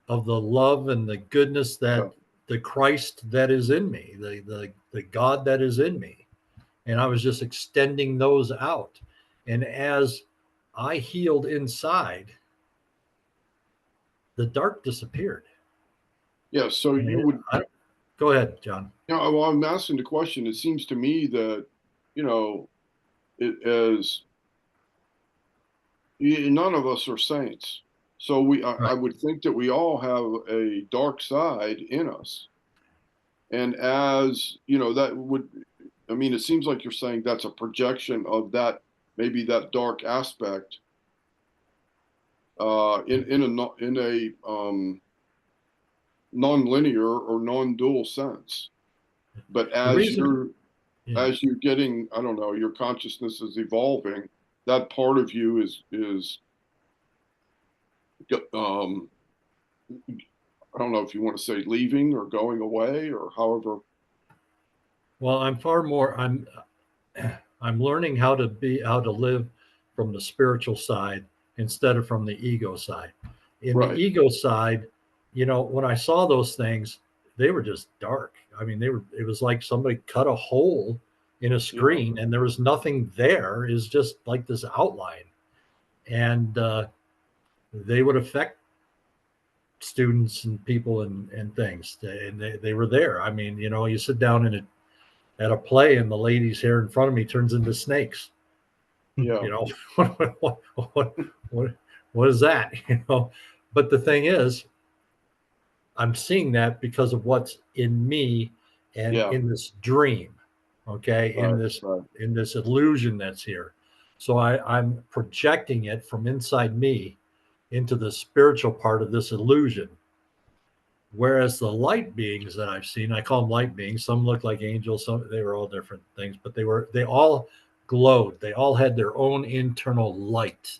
of the love and the goodness yeah, that the Christ that is in me, the God that is in me. And I was just extending those out. And as I healed inside, the dark disappeared. yeah. So And you would, go ahead, John. well, I'm asking the question. It seems to me that, you know, it as none of us are saints. So I Right. would think that we all have a dark side in us. And as, that would, I mean, it seems like you're saying that's a projection of that, maybe that dark aspect in a non-linear or non-dual sense. But The as reason, you're, Yeah. as you're getting, I don't know, your consciousness is evolving, that part of you is um I don't know if you want to say leaving or going away or however. Well, I'm learning how to live from the spiritual side instead of from the ego side. In the Right. ego side, when I saw those things, they were just dark. I mean, it was like somebody cut a hole in a Yeah. screen and there was nothing there. Is just like this outline. And they would affect students and people and things. And they were there. I mean, you sit down at a play and the lady's hair in front of me turns into snakes. Yeah. You know, what, what is that? But the thing is, I'm seeing that because of what's in me and Yeah. in this dream, okay, Right. Right. in this illusion that's here. So I'm projecting it from inside me into the spiritual part of this illusion. Whereas the light beings that I've seen, I call them light beings. Some look like angels. Some they were all different things, but they all glowed. They all had their own internal light,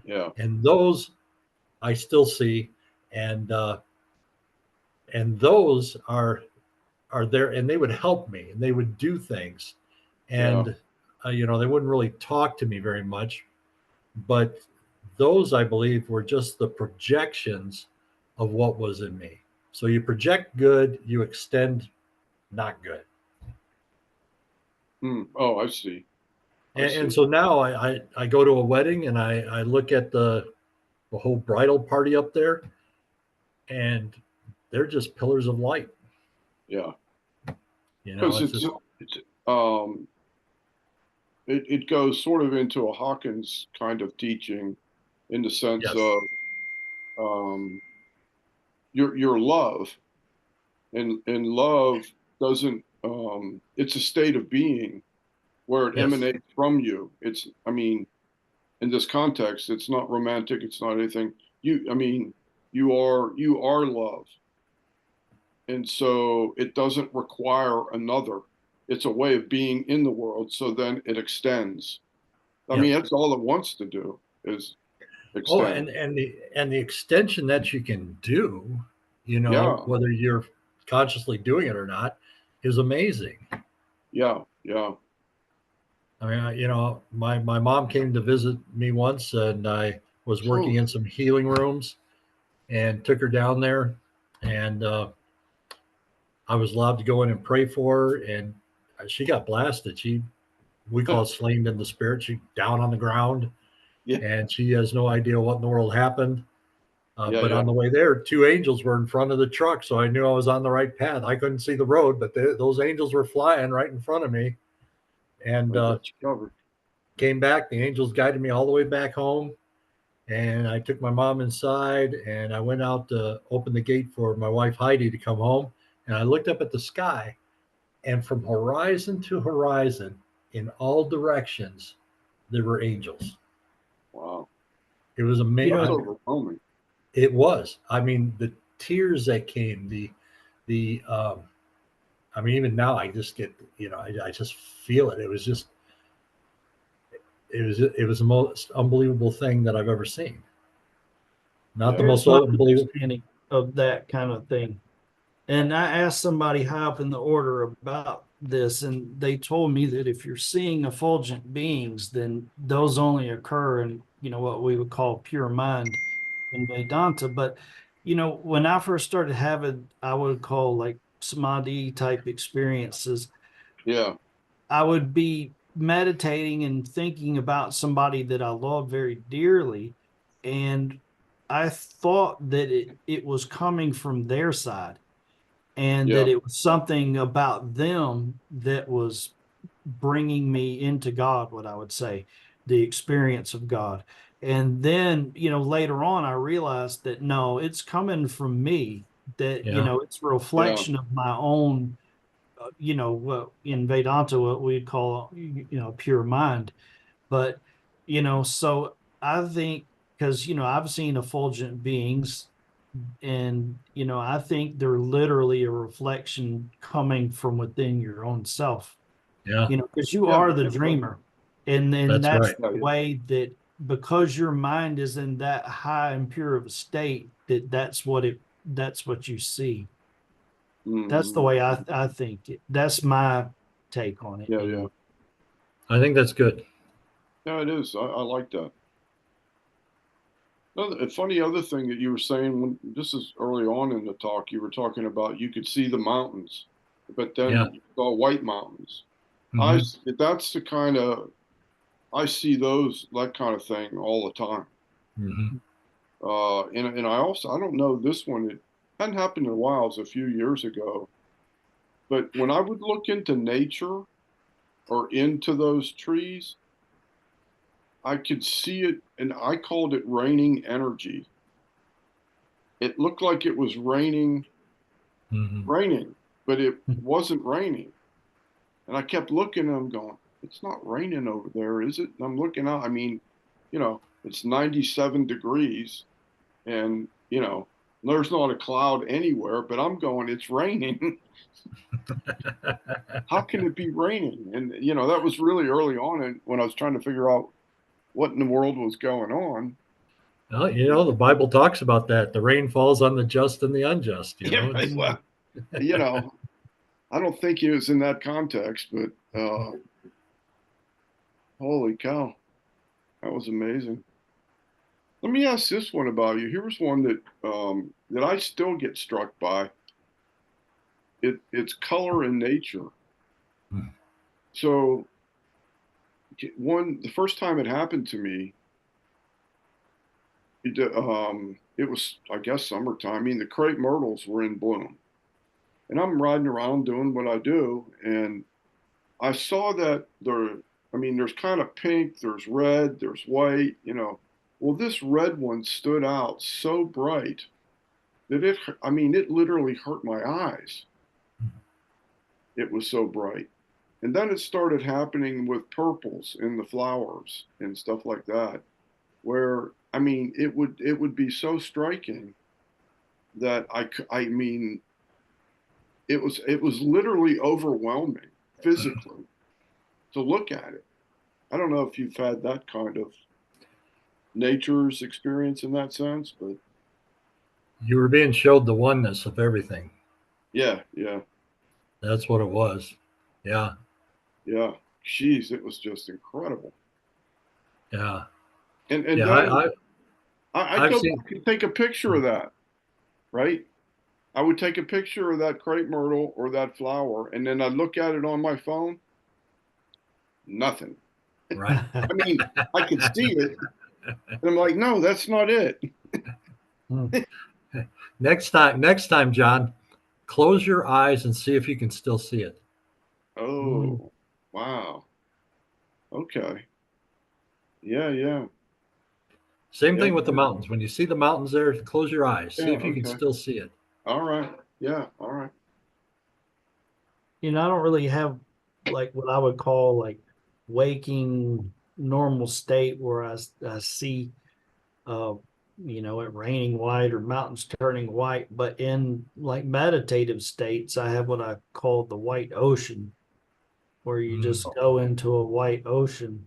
Yeah. and those I still see, and those are there, and they would help me, and they would do things, Yeah. and they wouldn't really talk to me very much, but those I believe were just the projections of what was in me. So you project good, you extend not good. Oh, I see. I And see. so now I go to a wedding and I look at the whole bridal party up there, and they're just pillars of light. Yeah. Because It's just it's um it goes sort of into a Hawkins kind of teaching in the sense yes, of um your love and love doesn't it's a state of being where it yes, emanates from you. It's I mean in this context it's not romantic, it's not anything. I mean you are love. And so it doesn't require another. It's a way of being in the world. So then it extends. I yep. mean, that's all it wants to do is Oh, extend. and the extension that you can do, Yeah, whether you're consciously doing it or not, is amazing. yeah, yeah. I mean, my mom came to visit me once, and I was working Oh, in some healing rooms, and took her down there, and I was allowed to go in and pray for her, and she got blasted. We call it slammed in the spirit. She down on the ground, yeah, and she has no idea what in the world happened. yeah, But yeah. on the way there, two angels were in front of the truck, so I knew I was on the right path. I couldn't see the road, but those angels were flying right in front of me, and I got you covered. came back. The angels guided me all the way back home, and I took my mom inside, and I went out to open the gate for my wife Heidi to come home, and I looked up at the sky, and from horizon to horizon, in all directions, there were angels. Wow, It was You that's know, amazing. overwhelming. It was. I mean, the tears that came, the I mean, even now I just get, I just feel it. It was the most unbelievable thing that I've ever seen. Not the Yeah, most here's my unbelievable. understanding of that kind of thing. And I asked somebody high up in the order about this, and they told me that if you're seeing effulgent beings, then those only occur in, what we would call pure mind in Vedanta. But, when I first started having, I would call like samadhi type experiences, yeah, I would be meditating and thinking about somebody that I love very dearly. And I thought that it was coming from their side and yeah, that it was something about them that was bringing me into God, what I would say, the experience of God. And then, later on, I realized that no, it's coming from me, that, Yeah, it's a yeah, reflection of my own, in Vedanta, what we call, pure mind. But, so I think, because, I've seen effulgent beings and, I think they're literally a reflection coming from within your own self. Yeah, because you Yeah, are the yeah, dreamer. And then that's that's right. the way that, because your mind is in that high and pure of a state, that's what you see. That's the mhm. way I think it. That's my take on it. Yeah, yeah. I think that's good. Yeah, it is. I like that. A funny other thing that you were saying, when this is early on in the talk, you were talking about you could see the mountains, but Yeah. then you saw white mountains. Hmm. That's the kind of, I see that kind of thing all the time. Hmm. And I also, I don't know this one, it hadn't happened in a while, it was a few years ago, but when I would look into nature or into those trees, I could see it, and I called it raining energy. It looked like it was Hmm. raining, but it wasn't raining. And I kept looking and I'm going, it's not raining over there, is it? And I'm looking out. I mean, it's 97 degrees and, there's not a cloud anywhere, but I'm going, it's raining. How can it be raining? And, that was really early on when I was trying to figure out what in the world was going on. Well, the Bible talks about that. The rain falls on the just and the unjust. Yeah, right. Well, you know, I don't think it was in that context, but holy cow, that was amazing. Let me ask this one about you. Here's one that I still get struck by. It's color in nature. So the first time it happened to me, it was, I guess, summertime. I mean, the crepe myrtles were in bloom, and I'm riding around doing what I do, and I saw that I mean, there's kind of pink, there's red, there's white. Well, this red one stood out so bright that I mean, it literally hurt my eyes. It was so bright. And then it started happening with purples in the flowers and stuff like that, where, I mean, it would be so striking that I mean, it was literally overwhelming physically to look at it. I don't know if you've had that kind of nature's experience in that sense, but You were being showed the oneness of everything. yeah, yeah, That's what it was. Yeah. yeah. Jeez, it was just incredible. Yeah. And Yeah. then I'd I've go seen. back and take a picture of that, right? I would take a picture of that crepe myrtle or that flower, and then I'd look at it on my phone. Nothing. Right. I mean, I could see it, and I'm like, no, that's not it. Next time, John, close your eyes and see if you can still see it. Oh, wow. Okay. Yeah, yeah, Same yeah, thing with the mountains. When you see the mountains there, close your eyes. yeah. See if you can Okay. still see it. All right. Yeah. All right. I don't really have like what I would call like waking normal state where I see uh it raining white or mountains turning white, but in like meditative states I have what I call the white ocean, where you Mm. just go into a white ocean,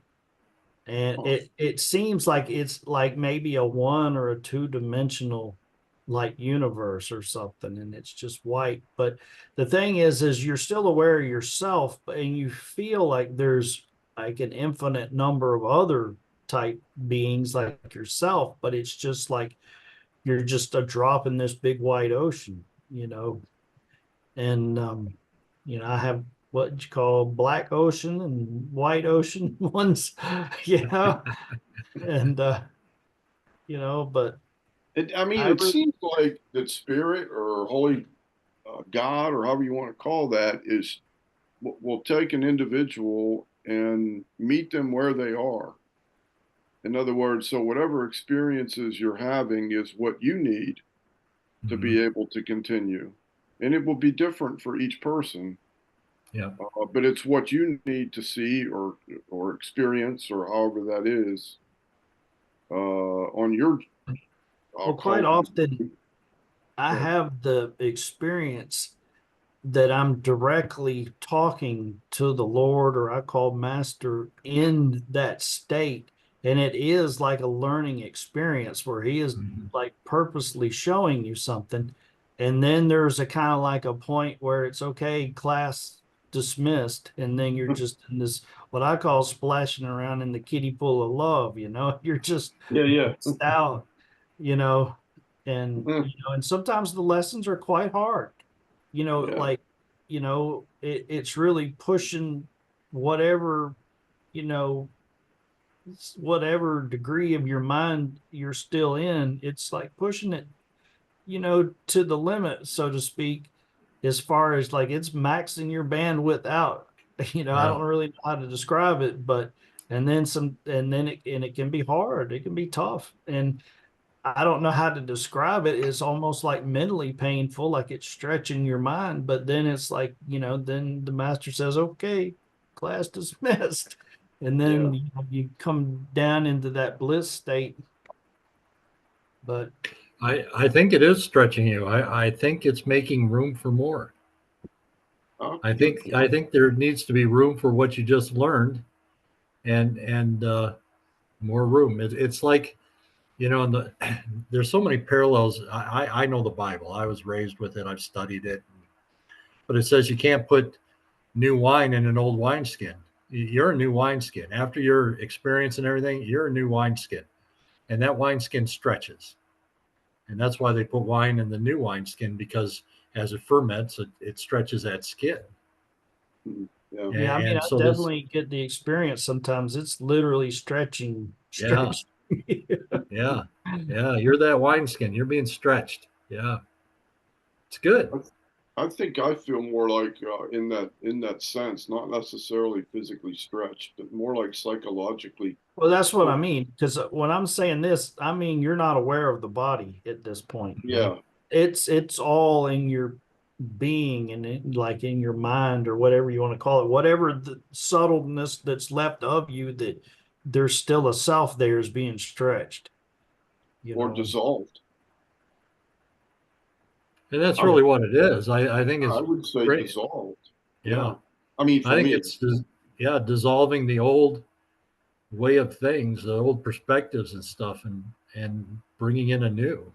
and Oh, it seems like it's like maybe a one or a two-dimensional like universe or something, and it's just white. But the thing is you're still aware of yourself, and you feel like there's like an infinite number of other type beings like yourself, but it's just like you're just a drop in this big white ocean. And I have what you call black ocean and white ocean ones, you know, and but I mean, I it really seems like that spirit or holy God or however you want to call that will take an individual and meet them where they are. In other words, so whatever experiences you're having is what you need to Hmm. be able to continue. And it will be different for each person, Yeah. but it's what you need to see or experience or however that is on your, I'll well, quite call often I it. have the experience that I'm directly talking to the Lord, or I call Master, in that state. And it is like a learning experience where he is Mhm. like purposely showing you something. And then there's a kind of like a point where it's okay, class dismissed. And then you're just in this, what I call splashing around in the kiddie pool of love, you're just Yeah. out, you know, and, Yeah. and sometimes the lessons are quite hard, Yeah. like, it's really pushing whatever, you know, whatever degree of your mind you're still in, it's like pushing it, to the limit, so to speak, as far as like it's maxing your bandwidth out. I Yeah. don't really know how to describe it, but and then it can be hard, it can be tough, and I don't know how to describe it. It's almost like mentally painful, like it's stretching your mind. But then it's like, then the master says, okay, class dismissed. And Yeah. then you come down into that bliss state. But I think it is stretching you. I think it's making room for more. Oh, I good. think I think there needs to be room for what you just learned, and more room. It's like, in there's so many parallels. I know the Bible. I was raised with it. I've studied it, but it says you can't put new wine in an old wineskin. You're a new wineskin. After your experience and everything, you're a new wineskin, and that wineskin stretches. And that's why they put wine in the new wineskin, because as it ferments, it stretches that skin. Yeah. And, yeah, I mean, and I so this, definitely get the experience. Sometimes it's literally stretching, yeah, stretching. yeah, yeah. You're that wineskin. You're being stretched. Yeah, it's good. I, I think I feel more like in that sense, not necessarily physically stretched, but more like psychologically. Well, that's what I Well, mean. Because when I'm saying this, I mean you're not aware of the body at this point. yeah. It's all in your being, and like in your mind, or whatever you want to call it, whatever the subtleness that's left of you, that there's still a self there is being stretched. You Or know. dissolved. And that's I, really what it is. I think I it's would say great. dissolved. Yeah, Yeah. I mean, I for think me, it's yeah, dissolving the old way of things, the old perspectives and stuff, and bringing in a new.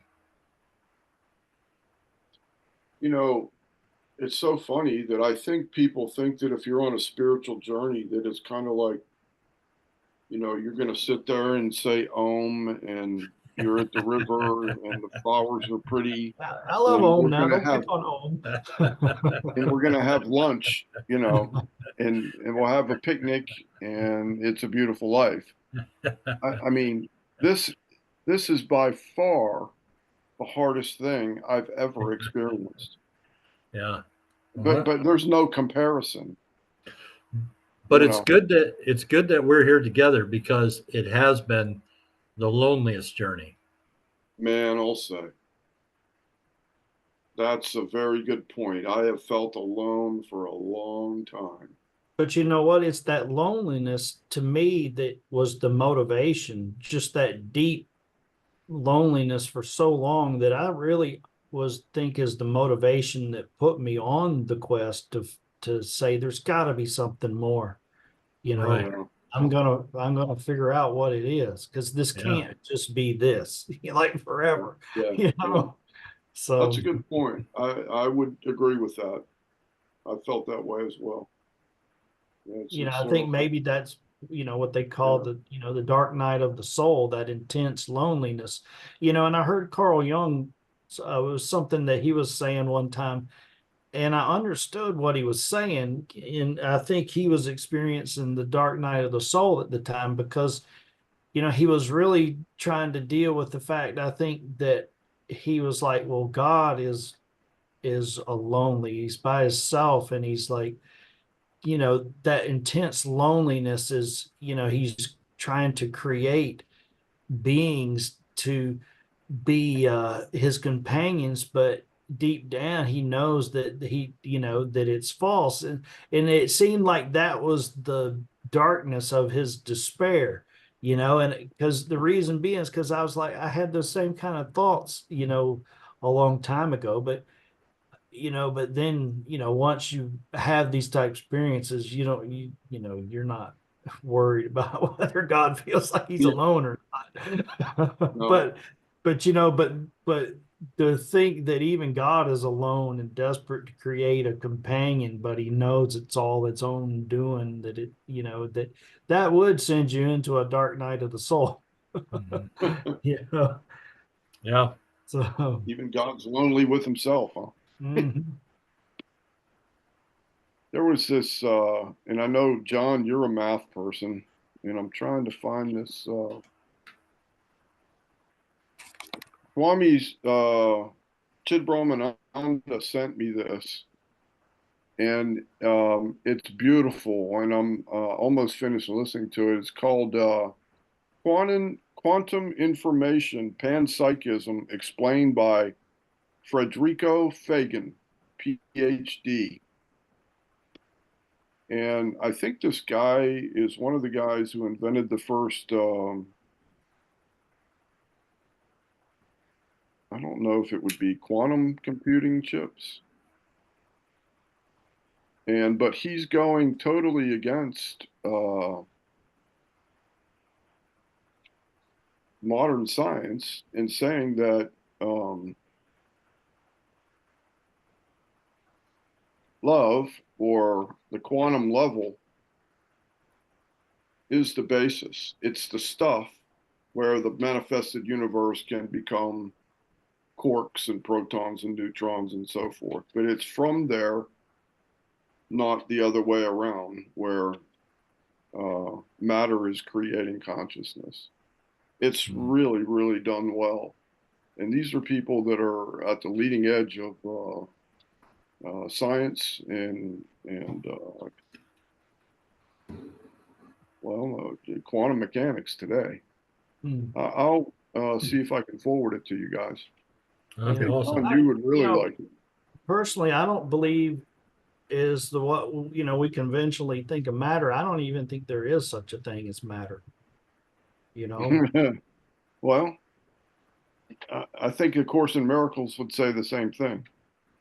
you know, it's so funny that I think people think that if you're on a spiritual journey, that it's kind of like, you're going to sit there and say Om, and you're at the river and the flowers are pretty, I love and home now. Don't pick on we're home. gonna have lunch, and we'll have a picnic, and it's a beautiful life. I mean, this this is by far the hardest thing I've ever experienced. Yeah. But Well, but there's no comparison, but you it's know. good that we're here together, because it has been the loneliest journey. Man, I'll say that's a very good point. I have felt alone for a long time. But you know what? It's that loneliness to me that was the motivation, just that deep loneliness for so long, that I really was think is the motivation that put me on the quest to say there's got to be something more. You know, Right. Yeah, I'm gonna figure out what it is, because this Yeah. can't just be this like forever. yeah, You yeah. know, That's so a good point. I would agree with that. I felt that way as well. It's I think maybe that's what they call yeah. the dark night of the soul, that intense loneliness. And I heard Carl Jung, it was something that he was saying one time, and I understood what he was saying, and I think he was experiencing the dark night of the soul at the time, because he was really trying to deal with the fact, I think, that he was like, well, God is a lonely, he's by himself, and he's like, that intense loneliness is, he's trying to create beings to be his companions, but deep down he knows that that it's false, and it seemed like that was the darkness of his despair, and because the reason being is because I was like, I had the same kind of thoughts, a long time ago, but but then, once you have these type experiences, you're not worried about whether God feels like he's Yeah. alone or not. No. But to think that even God is alone and desperate to create a companion, but he knows it's all its own doing, that would send you into a dark night of the soul. Mhm. Yeah. So Even God's lonely with himself, huh? mhm. There was this, and I know, John, you're a math person, and I'm trying to find this. Swami's Chidbrahmananda sent me this, and it's beautiful, and I'm almost finished listening to it. It's called Quantum Information Panpsychism Explained by Frederico Fagan, PhD. And I think this guy is one of the guys who invented the first, I don't know if it would be quantum computing chips. But he's going totally against modern science and saying that love or the quantum level is the basis. It's the stuff where the manifested universe can become quarks and protons and neutrons and so forth. But it's from there, not the other way around, where matter is creating consciousness. It's really, really done well. And these are people that are at the leading edge of science and quantum mechanics today. I'll see if I can forward it to you guys. That'd be Yeah. awesome. John, you would really like it. Personally, I don't believe is the what we conventionally think of matter. I don't even think there is such a thing as matter. Well, I think A Course in Miracles would say the same thing.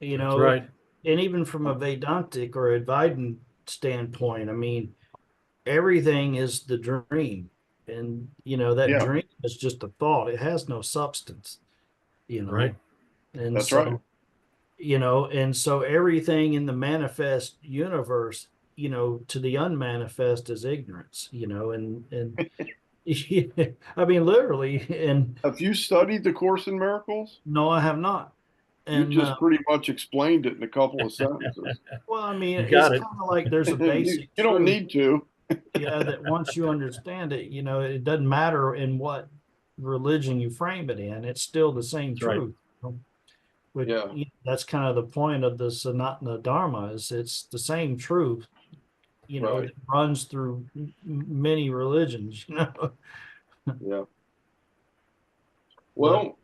That's right. And even from a Vedantic or Advaitin standpoint, I mean, everything is the dream, and that Yeah, dream is just a thought. It has no substance. Right. And that's so right. and so everything in the manifest universe, to the unmanifest is ignorance, and I mean, literally. And Have you studied The Course in Miracles? no, I have not. You And just pretty much explained it in a couple of sentences. well, I mean, You it's got it. kind of like there's a You basic don't truth, need to. yeah, that once you understand it, it doesn't matter in what religion you frame it in, it's still the same That's right. truth. Which, Yeah, that's kind of the point of the Sanatana Dharma, is it's the same truth, right. that runs through many religions, Yeah. But Well,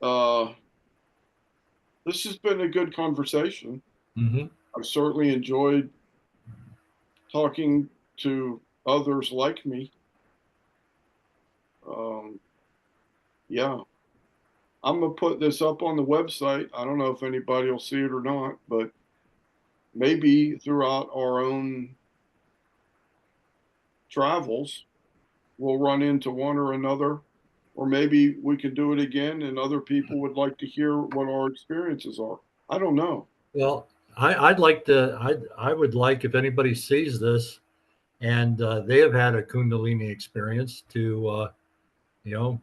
uh, this has been a good conversation. Hmm. I've certainly enjoyed talking to others like me. Yeah, I'm gonna put this up on the website. I don't know if anybody will see it or not, but maybe throughout our own travels, we'll run into one or another, or maybe we can do it again and other people would like to hear what our experiences are. I don't know. Well, I'd like to. I would like, if anybody sees this and they have had a Kundalini experience, to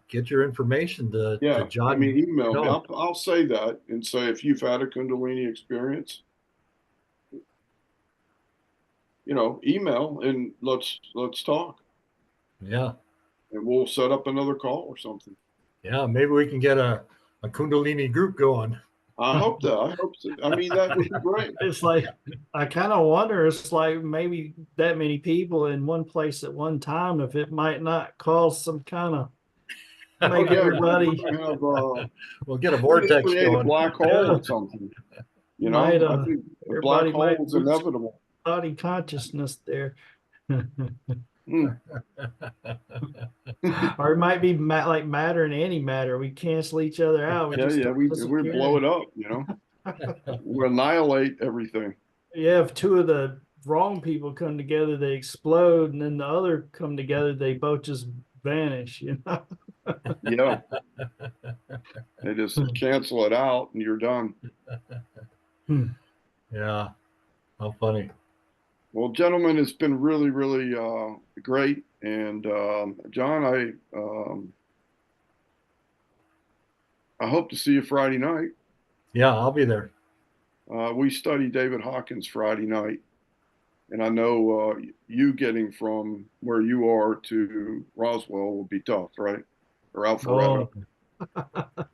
get your information to Yeah, I John. mean, email me. No. I'll say that and say if you've had a Kundalini experience, email and let's talk, Yeah. and we'll set up another call or something. Yeah. Maybe we can get a Kundalini group going. I hope that. I hope so. I mean, that would be great. it's like, I kind of wonder, it's like maybe that many people in one place at one time, if it might not cause some kind of, Oh make yeah, everybody, we're gonna have We'll get a we're gonna vortex create a going. black hole or something. might I think a black everybody hole might is lose inevitable. body consciousness there. Hmm. Or it might be like matter and antimatter. We cancel each other out. We Yeah, just yeah, start we blow disappearing. it up. We'll annihilate everything. Yeah, if two of the wrong people come together, they explode, and then the other come together, they both just vanish, you know. Yeah. They just cancel it out and you're done. Yeah. How funny. Well, gentlemen, it's been really, really great. And John, I hope to see you Friday night. Yeah, I'll be there. We study David Hawkins Friday night, and I know you getting from where you are to Roswell will be tough, right? Or Alpharetta. Oh,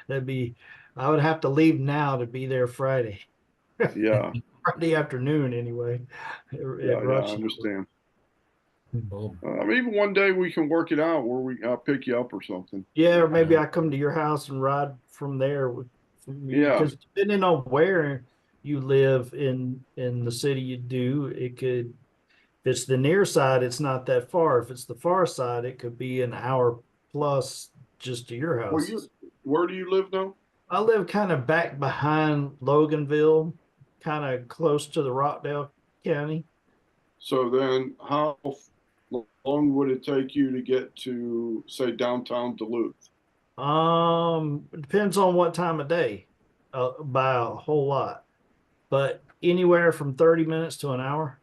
that'd be, I would have to leave now to be there Friday, Yeah, Friday afternoon anyway, at yeah, I rush hour. understand. Well, Maybe one day we can work it out where I'll pick you up or something. Yeah, or maybe I come to your house and ride from there from you, Yeah. because depending on where you live in the city you do, it could, if it's the near side, it's not that far. If it's the far side, it could be an hour plus just to your Well, house. where do you live now? I live kind of back behind Loganville, kind of close to the Rockdale County. So then, how long would it take you to get to, say, downtown Duluth? It depends on what time of day, by a whole lot, but anywhere from 30 minutes to an hour.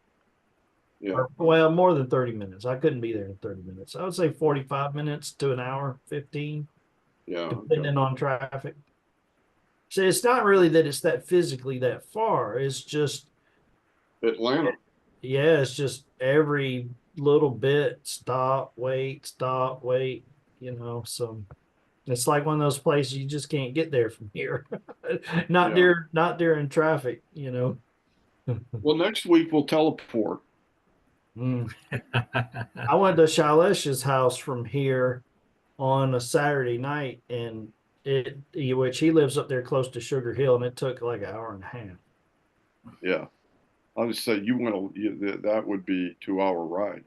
Yeah, Or, well, more than 30 minutes. I couldn't be there in 30 minutes. I would say 45 minutes to an hour, 15, yeah, okay. depending on traffic. So it's not really that it's that physically that far. It's just, Atlanta. yeah, it's just every little bit stop, wait, you know. So it's like one of those places you just can't get there from here. Yeah. Not during traffic, you know. Well, next week we'll teleport. Mm. I went to Shailesh's house from here on a Saturday night, and which he lives up there close to Sugar Hill, and it took like an hour and a half. Yeah. I just said that would be 2 hour ride.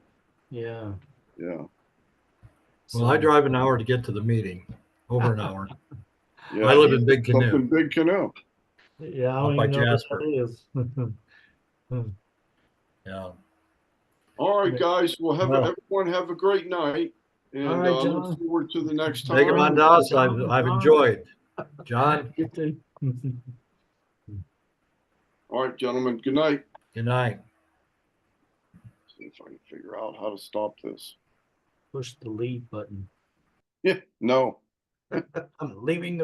Yeah. Yeah. well, I So drive an hour to get to the meeting, over an hour. Yeah. I live in Big Canoe Something Big Canoe. yeah, I up don't by even know what Jasper. that is. Yeah. All right, guys. Well, Well, everyone have a great night, All and right, look John. forward to the next Megaman time. Das, John, I've enjoyed. John, You too. All right, gentlemen. Good night. good night. See if I can figure out how to stop this. Push the leave button. Yeah. No. I'm leaving the